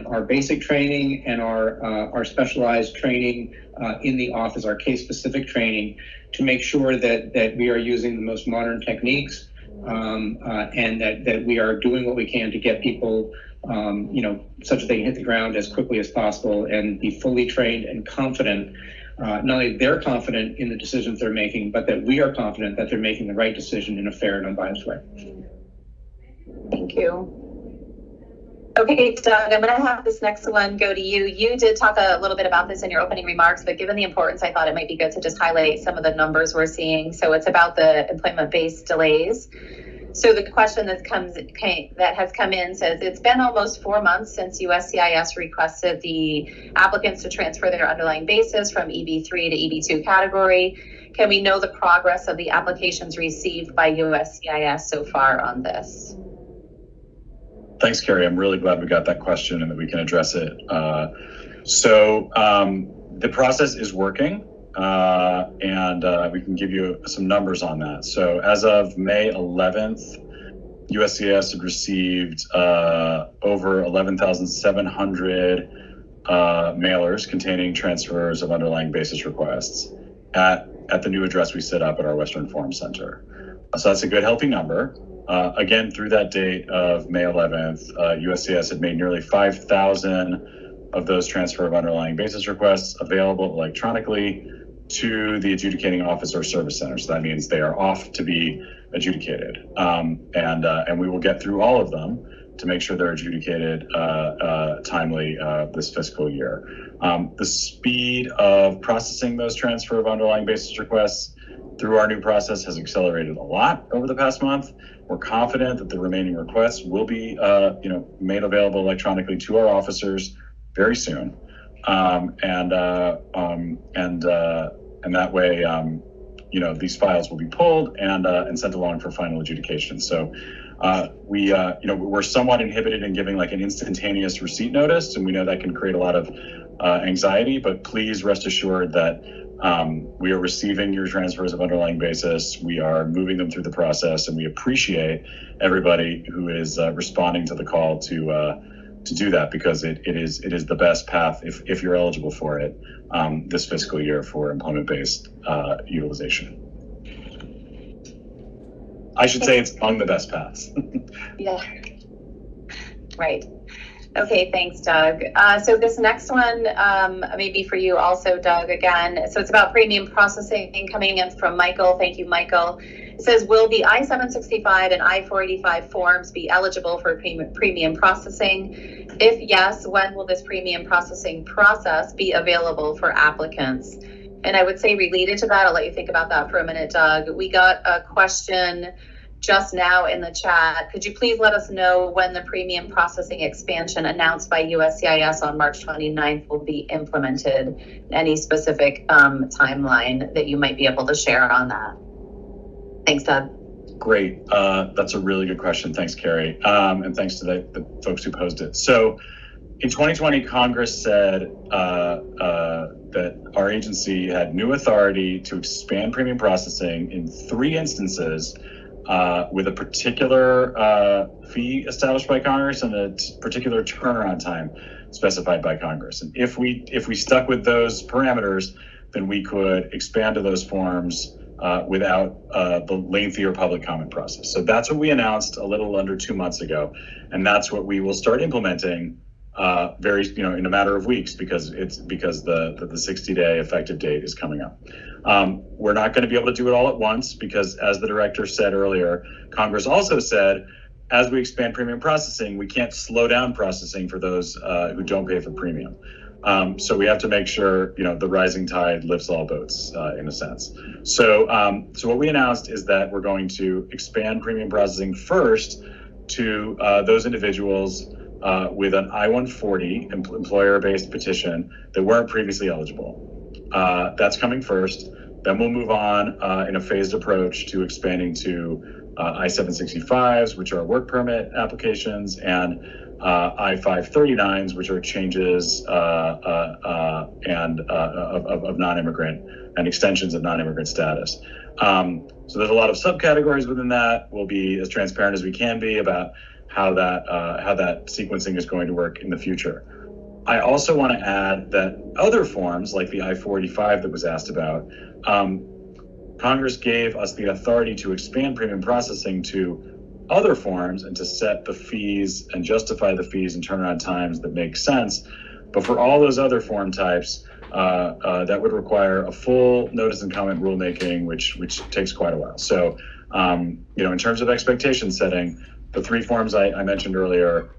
our basic training and our specialized training in the office, our case-specific training, to make sure that we are using the most modern techniques, and that we are doing what we can to get people such that they can hit the ground as quickly as possible and be fully trained and confident. Not only they're confident in the decisions they're making, but that we are confident that they're making the right decision in a fair and unbiased way. Thank you. Okay, Doug, I'm going to have this next one go to you. You did talk a little bbit about this in your opening remarks, but given the importance, I thought it might be good to just highlight some of the numbers we're seeing. So it's about the employment-based delays. So the question that has come in says, it's been almost 4 months since USCIS requested the applicants to transfer their underlying basis from EB3 to EB2 category. Can we know the progress of the applications received by USCIS so far on this? Thanks, Carrie. I'm really glad we got that question and that we can address it. The process is working, and we can give you some numbers on that. So as of May 11th, USCIS had received over 11,700 mailers containing transfers of underlying basis requests at the new address we set up at our Western Forum Center. So that's a good, healthy number. Again, through that date of May 11th, USCIS had made nearly 5,000 of those transfer of underlying basis requests available electronically to the adjudicating officer service center. So that means they are off to be adjudicated. And we will get through all of them to make sure they're adjudicated timely this fiscal year. The speed of processing those transfer of underlying basis requests through our new process has accelerated a lot over the past month. We're confident that the remaining requests will be made available electronically to our officers very soon. And that way, these files will be pulled and sent along for final adjudication. So we're somewhat inhibited in giving like an instantaneous receipt notice, and we know that can create a lot of anxiety, but please rest assured that we are receiving your transfers of underlying basis. We are moving them through the process, and we appreciate everybody who is responding to the call to do that, because it is the best path if you're eligible for it this fiscal year for employment-based utilization. I should say it's among the best paths. Yeah, right. Okay, thanks, Doug. So this next one may be for you also, Doug, again. So it's about premium processing coming in from Michael. Thank you, Michael. It says, will the I-765 and I-485 forms be eligible for premium processing? If yes, when will this premium processing process be available for applicants? And I would say related to that, I'll let you think about that for a minute, Doug. We got a question just now in the chat. Could you please let us know when the premium processing expansion announced by USCIS on March 29th will be implemented? Any specific timeline that you might be able to share on that? Thanks, Doug. Great. That's a really good question. Thanks, Carrie. And thanks to the folks who posed it. So in 2020, Congress said that our agency had new authority to expand premium processing in 3 instances with a particular fee established by Congress and a particular turnaround time specified by Congress. And if we stuck with those parameters, then we could expand to those forms without the lengthier public comment process. So that's what we announced a little under 2 months ago, and that's what we will start implementing in a matter of weeks, because the 60-day effective date is coming up. We're not going to be able to do it all at once because, as the director said earlier, Congress also said, as we expand premium processing, we can't slow down processing for those who don't pay for premium. So we have to make sure, the rising tide lifts all boats, in a sense. So what we announced is that we're going to expand premium processing first to those individuals with an I-140 employer-based petition that weren't previously eligible. That's coming first. Then we'll move on in a phased approach to expanding to I-765s, which are work permit applications, and I-539s, which are changes of non-immigrant and extensions of non-immigrant status. So there's a lot of subcategories within that. We'll be as transparent as we can be about how that sequencing is going to work in the future. I also want to add that other forms, like the I-485 that was asked about, Congress gave us the authority to expand premium processing to other forms and to set the fees and justify the fees and turnaround times that make sense. But for all those other form types, that would require a full notice and comment rulemaking, which takes quite a while. So, in terms of expectation setting, the 3 forms I mentioned earlier,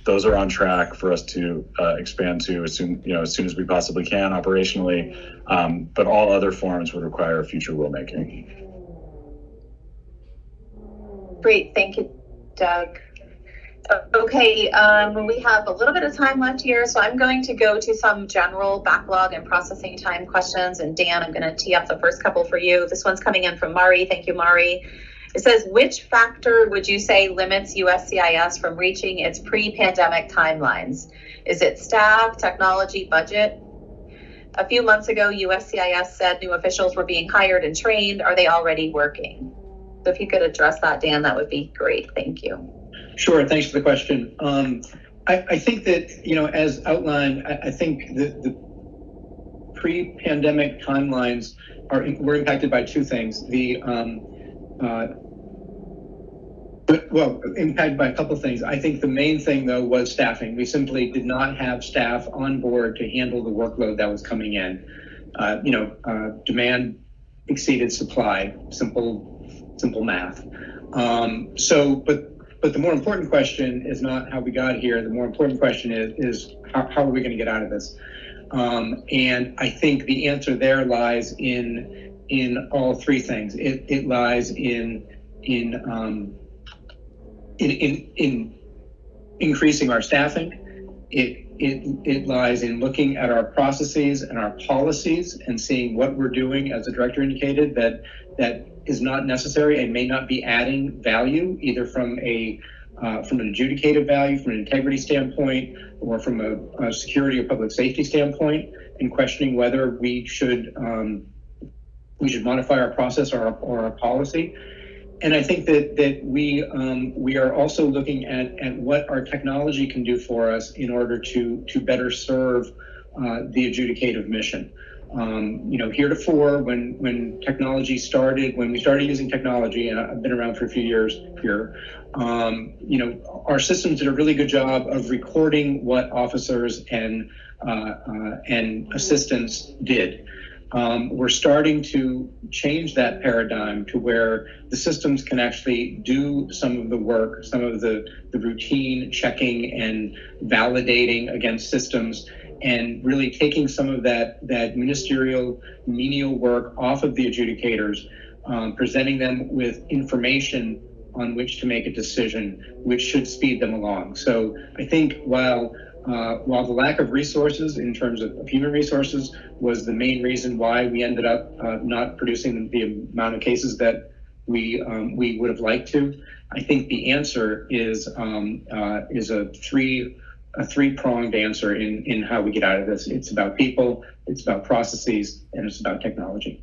those are on track for us to expand to as soon as we possibly can operationally. But all other forms would require future rulemaking. Great, thank you, Doug. Okay, we have a little bit of time left here, so I'm going to go to some general backlog and processing time questions. And Dan, I'm going to tee up the first couple for you. This one's coming in from Mari. Thank you, Mari. It says, which factor would you say limits USCIS from reaching its pre-pandemic timelines? Is it staff, technology, budget? A few months ago, USCIS said new officials were being hired and trained. Are they already working? So if you could address that, Dan, that would be great. Thank you. Sure, thanks for the question. I think that, as outlined, I think the pre-pandemic timelines were impacted by two things. Impacted by a couple of things. I think the main thing, though, was staffing. We simply did not have staff on board to handle the workload that was coming in. Demand exceeded supply. Simple math. But the more important question is not how we got here. The more important question is how are we going to get out of this? And I think the answer there lies in all three things. It lies in increasing our staffing. It lies in looking at our processes and our policies and seeing what we're doing, as the director indicated, that is not necessary and may not be adding value, either from an adjudicative value, from an integrity standpoint, or from a security or public safety standpoint, and questioning whether we should modify our process or our policy. And I think that we are also looking at what our technology can do for us in order to better serve the adjudicative mission. Heretofore, when technology started, when we started using technology, and I've been around for a few years here, our systems did a really good job of recording what officers and assistants did. We're starting to change that paradigm to where the systems can actually do some of the work, some of the routine checking and validating against systems, and really taking some of that ministerial, menial work off of the adjudicators, presenting them with information on which to make a decision, which should speed them along. So I think while the lack of resources in terms of human resources was the main reason why we ended up not producing the amount of cases that we would have liked to, I think the answer is a three-pronged answer in how we get out of this. It's about people, it's about processes, and it's about technology.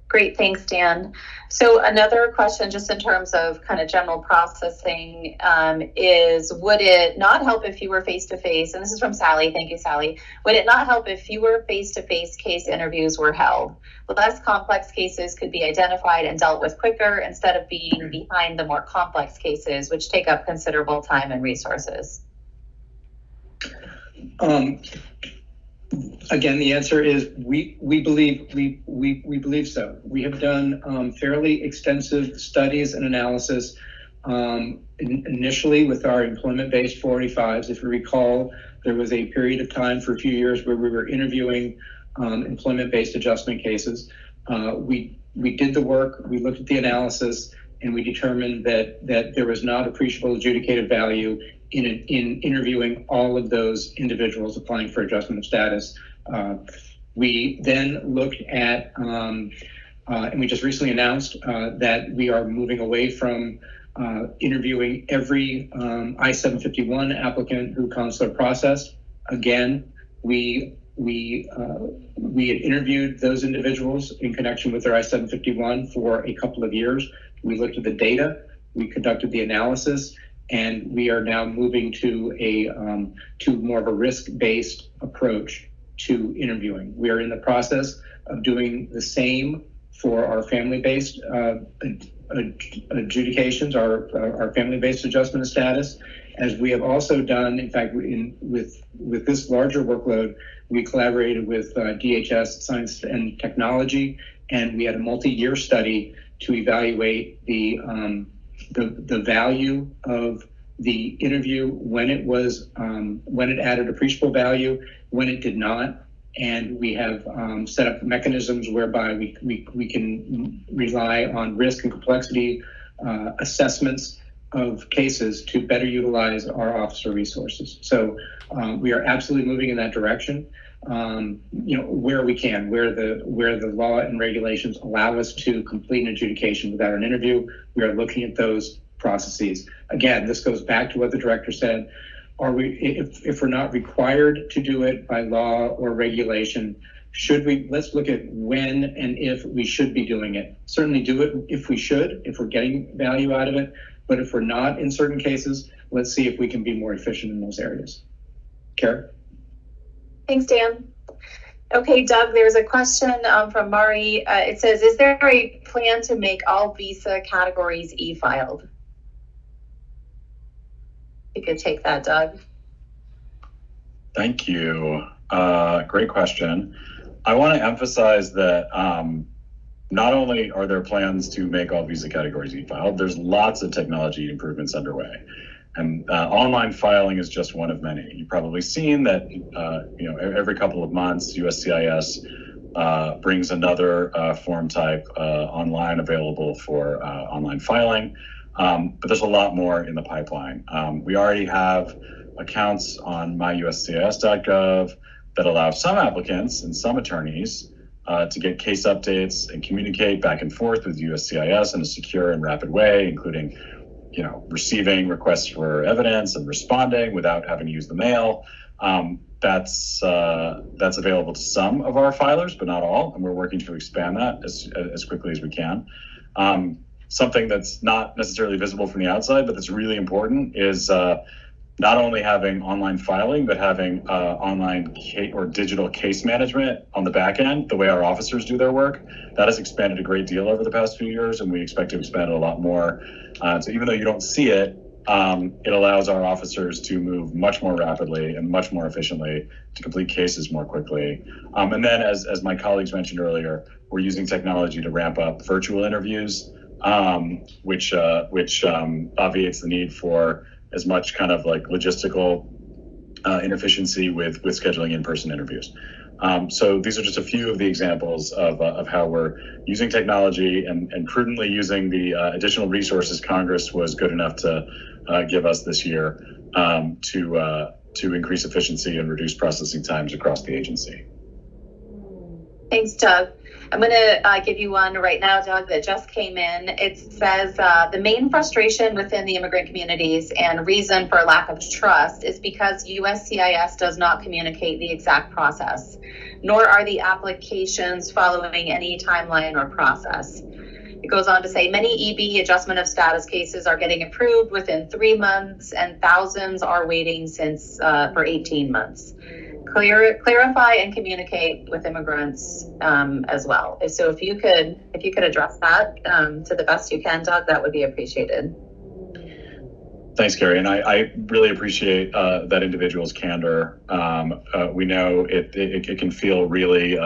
Great, thanks, Dan. So another question, just in terms of kind of general processing, is would it not help if you were face-to-face? And this is from Sally. Thank you, Sally. Would it not help if fewer face-to-face case interviews were held? Less complex cases could be identified and dealt with quicker instead of being behind the more complex cases, which take up considerable time and resources. Again, the answer is we believe so. We have done fairly extensive studies and analysis initially with our employment-based 485s. If you recall, there was a period of time for a few years where we were interviewing employment-based adjustment cases. We did the work, we looked at the analysis, and we determined that there was not appreciable adjudicative value in interviewing all of those individuals applying for adjustment of status. We then looked at, and we just recently announced that we are moving away from interviewing every I-751 applicant who consular processed. Again, we had interviewed those individuals in connection with their I-751 for a couple of years. We looked at the data, we conducted the analysis, and we are now moving to more of a risk-based approach to interviewing. We are in the process of doing the same for our family-based adjudications, our family-based adjustment of status, as we have also done. In fact, with this larger workload, we collaborated with DHS Science and Technology, and we had a multi-year study to evaluate the value of the interview, when it added appreciable value, when it did not. And we have set up mechanisms whereby we can rely on risk and complexity assessments of cases to better utilize our officer resources. So we are absolutely moving in that direction. Where we can, where the law and regulations allow us to complete an adjudication without an interview, we are looking at those processes. Again, this goes back to what the director said. If we're not required to do it by law or regulation, let's look at when and if we should be doing it. Certainly do it if we're getting value out of it. But if we're not in certain cases, let's see if we can be more efficient in those areas. Kara? Thanks, Dan. Okay, Doug, there's a question from Mari. It says, is there a plan to make all visa categories e-filed? You could take that, Doug. Thank you. Great question. I want to emphasize that not only are there plans to make all visa categories e-filed, there's lots of technology improvements underway. And online filing is just one of many. You've probably seen that every couple of months, USCIS brings another form type online available for online filing. But there's a lot more in the pipeline. We already have accounts on myuscis.gov that allow some applicants and some attorneys to get case updates and communicate back and forth with USCIS in a secure and rapid way, including receiving requests for evidence and responding without having to use the mail. That's available to some of our filers, but not all, and we're working to expand that as quickly as we can. Something that's not necessarily visible from the outside, but that's really important is not only having online filing, but having online or digital case management on the back end, the way our officers do their work. That has expanded a great deal over the past few years, and we expect to expand it a lot more. So even though you don't see it, it allows our officers to move much more rapidly and much more efficiently to complete cases more quickly. And then, as my colleagues mentioned earlier, we're using technology to ramp up virtual interviews, which obviates the need for as much kind of like logistical inefficiency with scheduling in-person interviews. So these are just a few of the examples of how we're using technology and prudently using the additional resources Congress was good enough to give us this year to increase efficiency and reduce processing times across the agency. Thanks, Doug. I'm going to give you one right now, Doug, that just came in. It says the main frustration within the immigrant communities and reason for lack of trust is because USCIS does not communicate the exact process, nor are the applications following any timeline or process. It goes on to say many EB adjustment of status cases are getting approved within 3 months and thousands are waiting for 18 months. Clarify and communicate with immigrants as well. So if you could address that to the best you can, Doug, that would be appreciated. Thanks, Carrie, and I really appreciate that individual's candor. We know it can feel really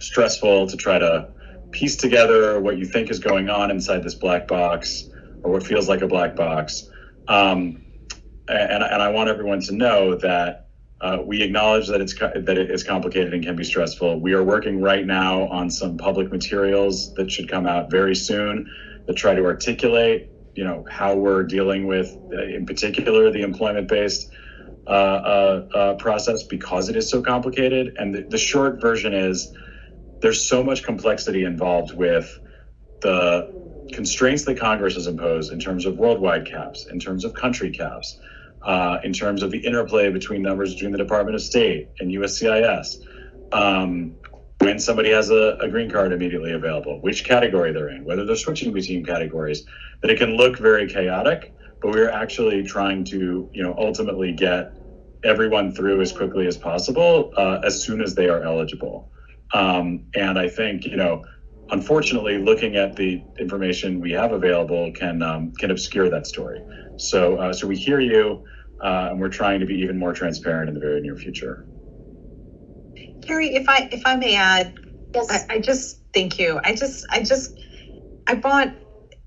stressful to try to piece together what you think is going on inside this black box, or what feels like a black box. And I want everyone to know that we acknowledge that it is complicated and can be stressful. We are working right now on some public materials that should come out very soon that try to articulate, how we're dealing with, in particular, the employment-based process because it is so complicated. And the short version is there's so much complexity involved with the constraints that Congress has imposed in terms of worldwide caps, in terms of country caps, in terms of the interplay between numbers between the Department of State and USCIS. When somebody has a green card immediately available, which category they're in, whether they're switching between categories, that it can look very chaotic, but we're actually trying to, ultimately get everyone through as quickly as possible as soon as they are eligible. And I think, unfortunately, looking at the information we have available can obscure that story. So we hear you, and we're trying to be even more transparent in the very near future. Carrie, if I may add, yes. I just thank you.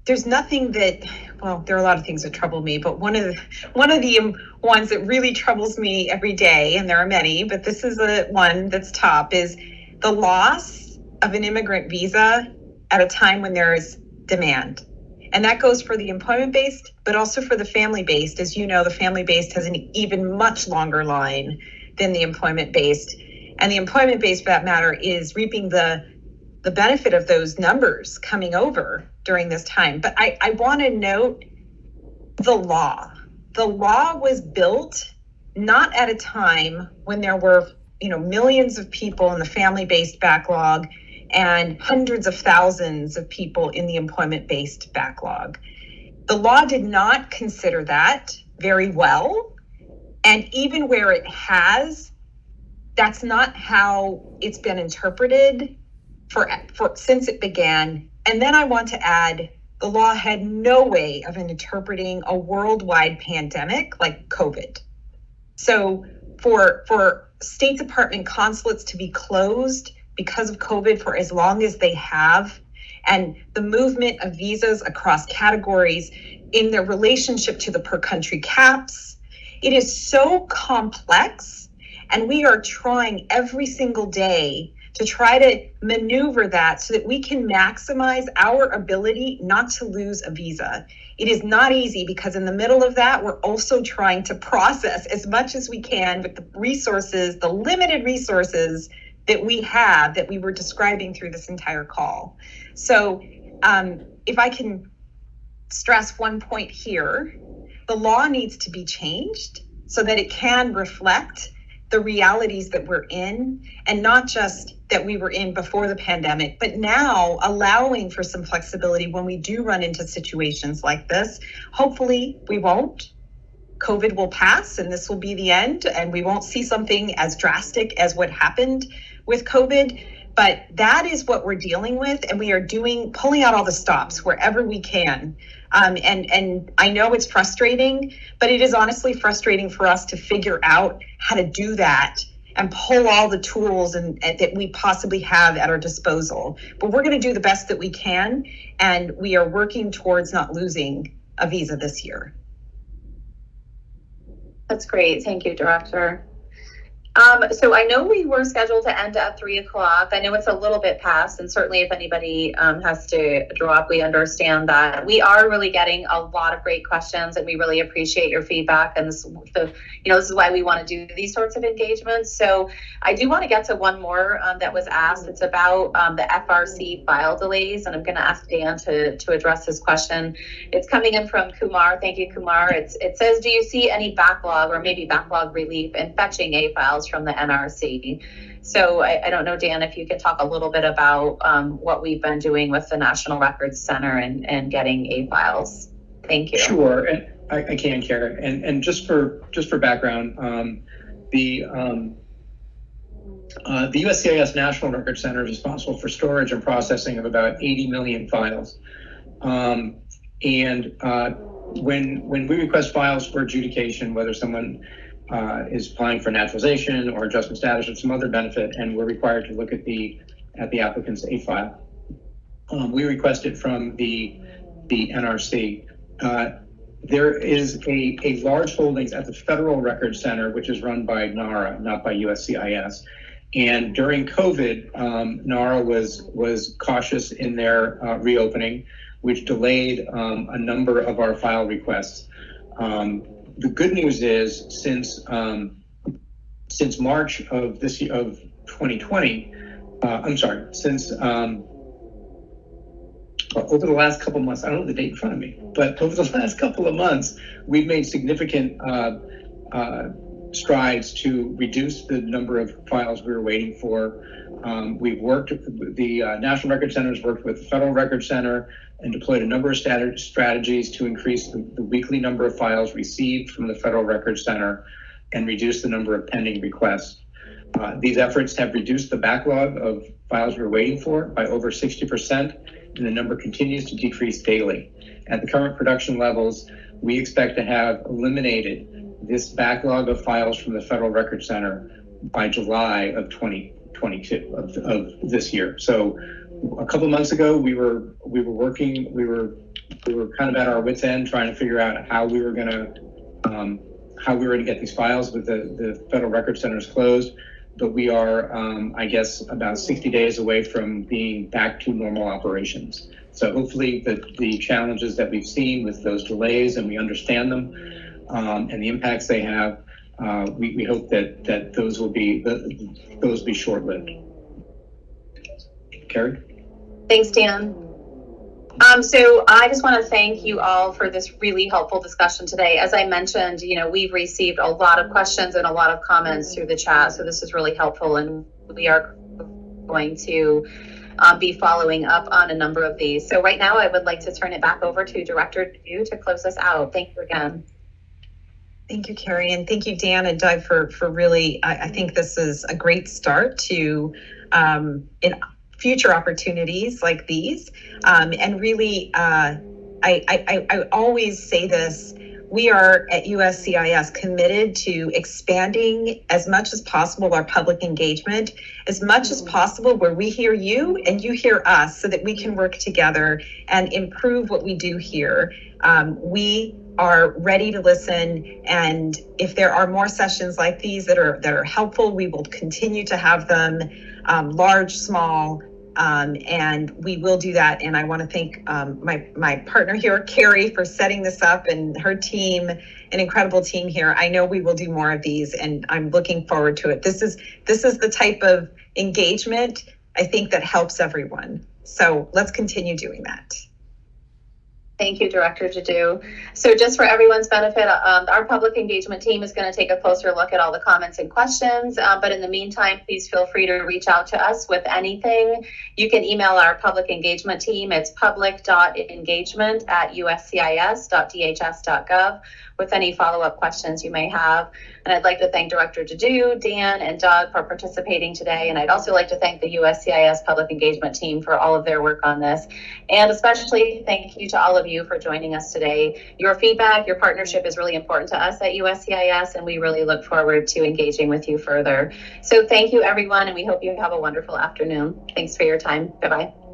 There's nothing that, well, there are a lot of things that trouble me, but one of the ones that really troubles me every day, and there are many, but this is the one that's top, is the loss of an immigrant visa at a time when there is demand. And that goes for the employment-based, but also for the family-based. As you know, the family-based has an even much longer line than the employment-based. And the employment-based, for that matter, is reaping the benefit of those numbers coming over during this time. But I want to note the law. The law was built not at a time when there were, millions of people in the family-based backlog and hundreds of thousands of people in the employment-based backlog. The law did not consider that very well. And even where it has, that's not how it's been interpreted for since it began. And then I want to add, the law had no way of interpreting a worldwide pandemic like COVID. So for State Department consulates to be closed because of COVID for as long as they have, and the movement of visas across categories in their relationship to the per country caps, it is so complex, and we are trying every single day to try to maneuver that so that we can maximize our ability not to lose a visa. It is not easy because in the middle of that, we're also trying to process as much as we can with the resources, the limited resources that we have that we were describing through this entire call. So if I can stress one point here, the law needs to be changed so that it can reflect the realities that we're in, and not just that we were in before the pandemic, but now allowing for some flexibility when we do run into situations like this. Hopefully we won't. COVID will pass and this will be the end, and we won't see something as drastic as what happened with COVID. But that is what we're dealing with, and we are pulling out all the stops wherever we can. And I know it's frustrating, but it is honestly frustrating for us to figure out how to do that and pull all the tools that we possibly have at our disposal. But we're going to do the best that we can, and we are working towards not losing a visa this year. That's great. Thank you, Director. So I know we were scheduled to end at 3:00. I know it's a little bit past, and certainly if anybody has to drop, we understand that. We are really getting a lot of great questions, and we really appreciate your feedback. And this is why we want to do these sorts of engagements. So I do want to get to one more that was asked. It's about the FRC file delays, and I'm going to ask Dan to address this question. It's coming in from Kumar. Thank you, Kumar. It says, do you see any backlog or maybe backlog relief in fetching A files from the NRC? So I don't know, Dan, if you could talk a little bit about what we've been doing with the National Records Center and getting A files. Thank you. Sure, and I can, Kara. And just for background, the USCIS National Records Center is responsible for storage and processing of about 80 million files. When we request files for adjudication, whether someone is applying for naturalization or adjustment status or some other benefit, and we're required to look at the applicant's A file, we request it from the NRC. There is a large holdings at the Federal Records Center, which is run by NARA, not by USCIS. And during COVID, NARA was cautious in their reopening, which delayed a number of our file requests. The good news is since March of this year, of 2020, over the last couple of months, I don't know the date in front of me, but over the last couple of months, we've made significant strides to reduce the number of files we were waiting for. We've worked, the National Records Center has worked with the Federal Records Center and deployed a number of strategies to increase the weekly number of files received from the Federal Records Center and reduce the number of pending requests. These efforts have reduced the backlog of files we're waiting for by over 60%, and the number continues to decrease daily. At the current production levels, we expect to have eliminated this backlog of files from the Federal Records Center by July of 2022 of this year. So a couple of months ago, we were kind of at our wits' end trying to figure out how we were going to get these files, but the Federal Records Center is closed. But we are, I guess, about 60 days away from being back to normal operations. So hopefully the challenges that we've seen with those delays, and we understand them, and the impacts they have, we hope that those will be short-lived. Carrie? Thanks, Dan. So I just want to thank you all for this really helpful discussion today. As I mentioned, we've received a lot of questions and a lot of comments through the chat, so this is really helpful, and we are going to be following up on a number of these. So right now, I would like to turn it back over to Director Jaddou to close us out. Thank you again. Thank you, Carrie, and thank you, Dan and Doug, for really, I think this is a great start to in future opportunities like these. And really, I always say this, we are at USCIS committed to expanding as much as possible our public engagement, as much as possible where we hear you and you hear us, so that we can work together and improve what we do here. We are ready to listen, and if there are more sessions like these that are helpful, we will continue to have them, large, small, and we will do that. And I want to thank my partner here, Carrie, for setting this up, and her team, an incredible team here. I know we will do more of these, and I'm looking forward to it. This is the type of engagement, I think, that helps everyone. So let's continue doing that. Thank you, Director Jaddou. So just for everyone's benefit, our public engagement team is going to take a closer look at all the comments and questions. But in the meantime, please feel free to reach out to us with anything. You can email our public engagement team. It's public.engagement@uscis.dhs.gov with any follow-up questions you may have. And I'd like to thank Director Jaddou, Dan, and Doug for participating today. And I'd also like to thank the USCIS public engagement team for all of their work on this. And especially thank you to all of you for joining us today. Your feedback, your partnership is really important to us at USCIS, and we really look forward to engaging with you further. So thank you, everyone, and we hope you have a wonderful afternoon. Thanks for your time. Bye-bye.